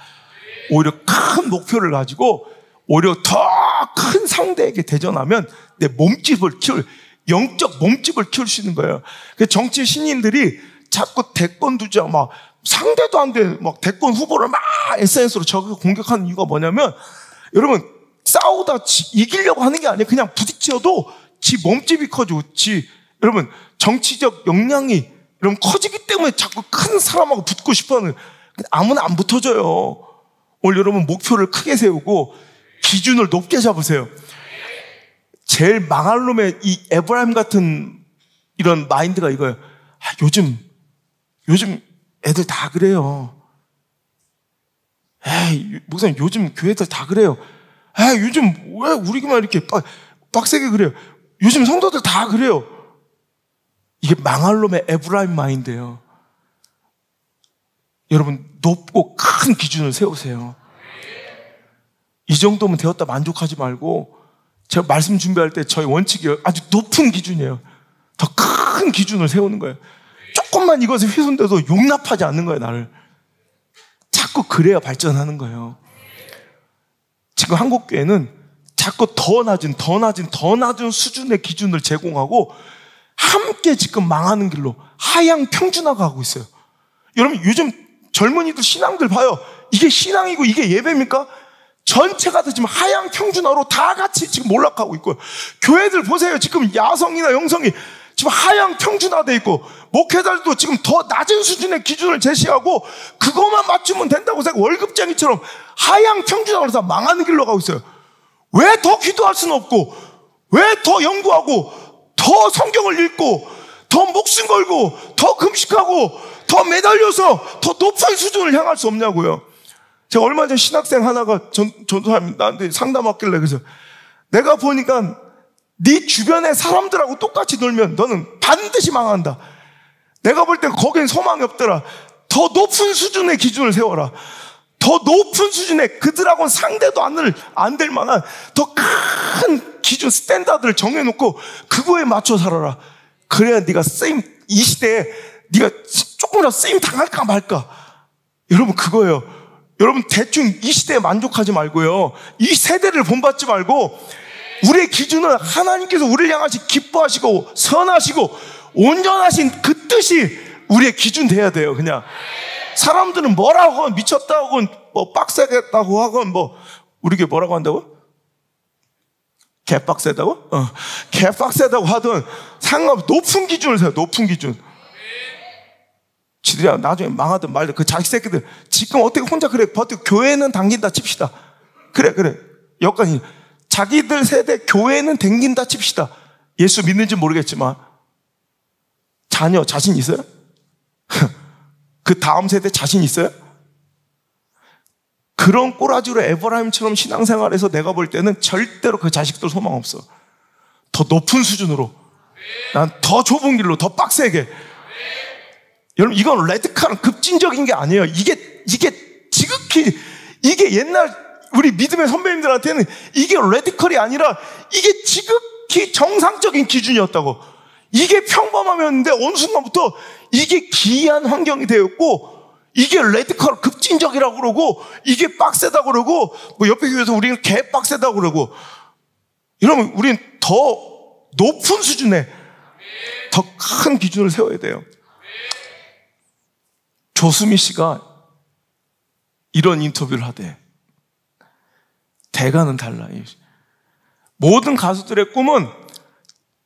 오히려 큰 목표를 가지고 오히려 더 큰 상대에게 대전하면 내 몸집을 키울, 영적 몸집을 키울 수 있는 거예요. 정치 신인들이 자꾸 대권 두자 막 상대도 안 돼 막 대권 후보를 막 SNS로 저거 공격하는 이유가 뭐냐면 여러분 싸우다 이기려고 하는 게 아니에요. 그냥 부딪혀도 지 몸집이 커지고 여러분 정치적 역량이 여러분 커지기 때문에 자꾸 큰 사람하고 붙고 싶어하는 아무나 안 붙어져요. 오늘 여러분 목표를 크게 세우고 기준을 높게 잡으세요. 제일 망할 놈의 이 에브라임 같은 이런 마인드가 이거예요. 요즘 애들 다 그래요. 에이, 목사님 요즘 교회들 다 그래요. 에이, 요즘 왜 우리만 이렇게 빡세게 그래요. 요즘 성도들 다 그래요. 이게 망할 놈의 에브라임 마인드예요. 여러분 높고 큰 기준을 세우세요. 이 정도면 되었다 만족하지 말고, 제가 말씀 준비할 때 저희 원칙이 아주 높은 기준이에요. 더 큰 기준을 세우는 거예요. 조금만 이것에 훼손돼도 용납하지 않는 거예요, 나를. 자꾸 그래야 발전하는 거예요. 지금 한국교회는 자꾸 더 낮은 수준의 기준을 제공하고 함께 지금 망하는 길로 하향 평준화가 고 있어요. 여러분, 요즘 젊은이들 신앙들 봐요. 이게 신앙이고 이게 예배입니까? 전체가 다 지금 하향 평준화로 다 같이 지금 몰락하고 있고요. 교회들 보세요. 지금 야성이나 영성이 지금 하향 평준화되어 있고, 목회자들도 지금 더 낮은 수준의 기준을 제시하고 그것만 맞추면 된다고 생각, 월급쟁이처럼 하향 평준화로 다 망하는 길로 가고 있어요. 왜 더 기도할 수는 없고, 왜 더 연구하고, 더 성경을 읽고, 더 목숨 걸고, 더 금식하고, 더 매달려서 더 높은 수준을 향할 수 없냐고요. 제가 얼마 전 신학생 하나가 전도사님 나한테 상담하길래, 그래서 내가 보니까 네 주변의 사람들하고 똑같이 놀면 너는 반드시 망한다. 내가 볼 때 거긴 소망이 없더라. 더 높은 수준의 기준을 세워라. 더 높은 수준의, 그들하고는 상대도 안 될 만한 더 큰 기준, 스탠다드를 정해놓고 그거에 맞춰 살아라. 그래야 네가 이 시대에 네가 조금이라도 쓰임 당할까 말까. 여러분, 그거예요. 여러분, 대충 이 시대에 만족하지 말고요, 이 세대를 본받지 말고, 우리의 기준은 하나님께서 우리를 향하시 기뻐하시고 선하시고 온전하신 그 뜻이 우리의 기준 돼야 돼요. 그냥 사람들은 뭐라고 하건, 미쳤다고 하건, 뭐 빡세겠다고 하건, 뭐 우리 게 뭐라고 한다고? 개빡세다고? 개빡세다고 하든 상관없이 높은 기준을 세요. 높은 기준. 지들이 나중에 망하든 말든 그 자식 새끼들 지금 어떻게 혼자 그래 버티고, 교회는 당긴다 칩시다. 그래 여건이 자기들 세대 교회는 당긴다 칩시다. 예수 믿는지 모르겠지만 자녀 자신 있어요? 그 다음 세대 자신 있어요? 그런 꼬라지로 에브라임처럼 신앙생활에서 내가 볼 때는 절대로 그 자식들 소망 없어. 더 높은 수준으로, 난 더 좁은 길로, 더 빡세게. 여러분, 이건 레드칼은 급진적인 게 아니에요. 이게 지극히, 이게 옛날 우리 믿음의 선배님들한테는 이게 레디컬이 아니라 이게 지극히 정상적인 기준이었다고. 이게 평범함이었는데 어느 순간부터 이게 기이한 환경이 되었고, 이게 레디컬 급진적이라고 그러고, 이게 빡세다고 그러고, 뭐 옆에 교회에서 우리는 개 빡세다고 그러고. 여러분, 우린 더 높은 수준의 더 큰 기준을 세워야 돼요. 조수미 씨가 이런 인터뷰를 하대. 대가는 달라. 모든 가수들의 꿈은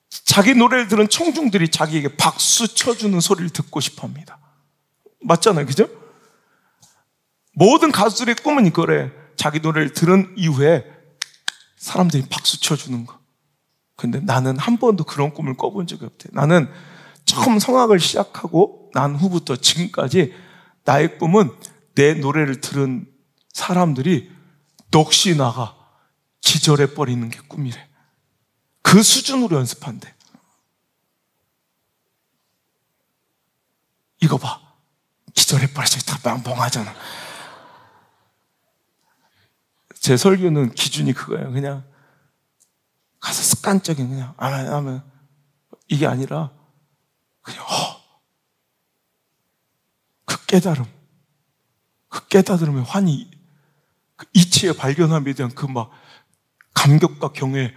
자기 노래를 들은 청중들이 자기에게 박수 쳐주는 소리를 듣고 싶어 합니다. 맞잖아요, 그죠? 모든 가수들의 꿈은 이거래. 자기 노래를 들은 이후에 사람들이 박수 쳐주는 거. 근데 나는 한 번도 그런 꿈을 꿔본 적이 없대. 나는 처음 성악을 시작하고 난 후부터 지금까지 나의 꿈은 내 노래를 들은 사람들이 넋이 나가 기절해버리는 게 꿈이래. 그 수준으로 연습한대. 이거 봐. 기절해버려서 다 멍하잖아. 제 설교는 기준이 그거예요. 그냥 가서 습관적인 그냥 아멘 이게 아니라 그냥 그 깨달음, 그 깨달음의 환희, 그 이치의 발견함에 대한 그 막 감격과 경외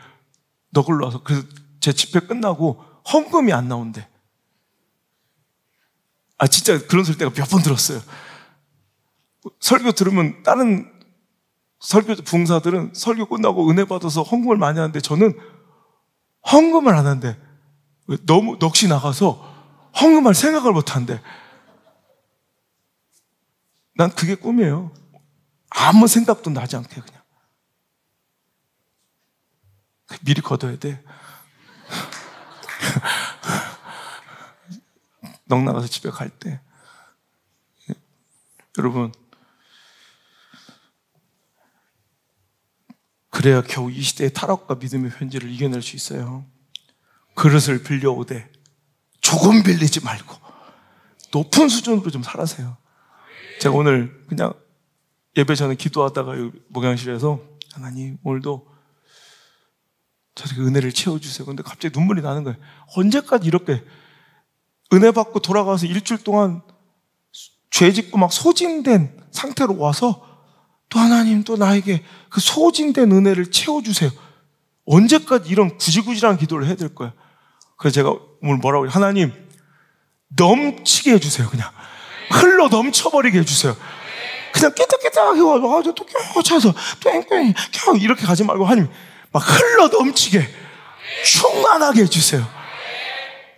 너글로 와서. 그래서 제 집회 끝나고 헌금이 안 나온대. 진짜 그런 소리 내가 몇 번 들었어요. 설교 들으면 다른 설교 부흥사들은 설교 끝나고 은혜 받아서 헌금을 많이 하는데 저는 헌금을 안 한대. 너무 넋이 나가서 헌금할 생각을 못 한대. 난 그게 꿈이에요. 아무 생각도 나지 않게 그냥. 미리 걷어야 돼. 넋 나가서 집에 갈 때. 여러분, 그래야 겨우 이 시대의 타락과 믿음의 현재를 이겨낼 수 있어요. 그릇을 빌려오되 조금 빌리지 말고 높은 수준으로 좀 살아세요. 제가 오늘 그냥 예배 전에 기도하다가 목양실에서 하나님 오늘도 저에게 은혜를 채워주세요. 근데 갑자기 눈물이 나는 거예요. 언제까지 이렇게 은혜 받고 돌아가서 일주일 동안 죄 짓고 막 소진된 상태로 와서 또 하나님 또 나에게 그 소진된 은혜를 채워주세요. 언제까지 이런 구질구질한 기도를 해야 될 거야. 그래서 제가 오늘 뭐라고 해요? 하나님 넘치게 해주세요. 그냥 흘러 넘쳐버리게 해주세요. 그냥 깨딱깨딱 해가지고 또 껴차서 뺑뺑 켜 이렇게 가지 말고 하나님 막 흘러 넘치게 충만하게 해주세요.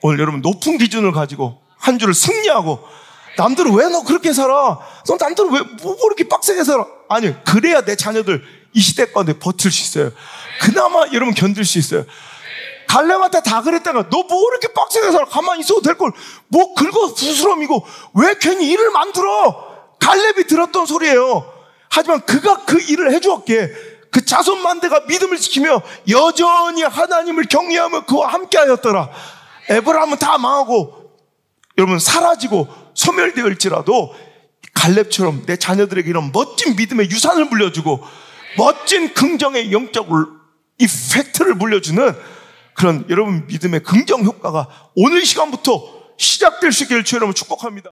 오늘 여러분 높은 기준을 가지고 한 주를 승리하고 남들은 왜 너 그렇게 살아? 너 남들은 왜 뭐 이렇게 빡세게 살아? 아니 그래야 내 자녀들 이 시대 가운데 버틸 수 있어요. 그나마 여러분 견딜 수 있어요. 갈렙한테 다 그랬다가 너 뭐 이렇게 빡세게 살아? 가만히 있어도 될 걸 뭐 긁어 부스럼이고 왜 괜히 일을 만들어? 갈렙이 들었던 소리예요. 하지만 그가 그 일을 해주었기에 그 자손 만대가 믿음을 지키며 여전히 하나님을 경외하며 그와 함께하였더라. 에브라임은 다 망하고 여러분 사라지고 소멸되었을지라도 갈렙처럼 내 자녀들에게 이런 멋진 믿음의 유산을 물려주고 멋진 긍정의 영적 이펙트를 물려주는 그런 여러분 믿음의 긍정 효과가 오늘 시간부터 시작될 수 있기를 주의 이름으로 축복합니다.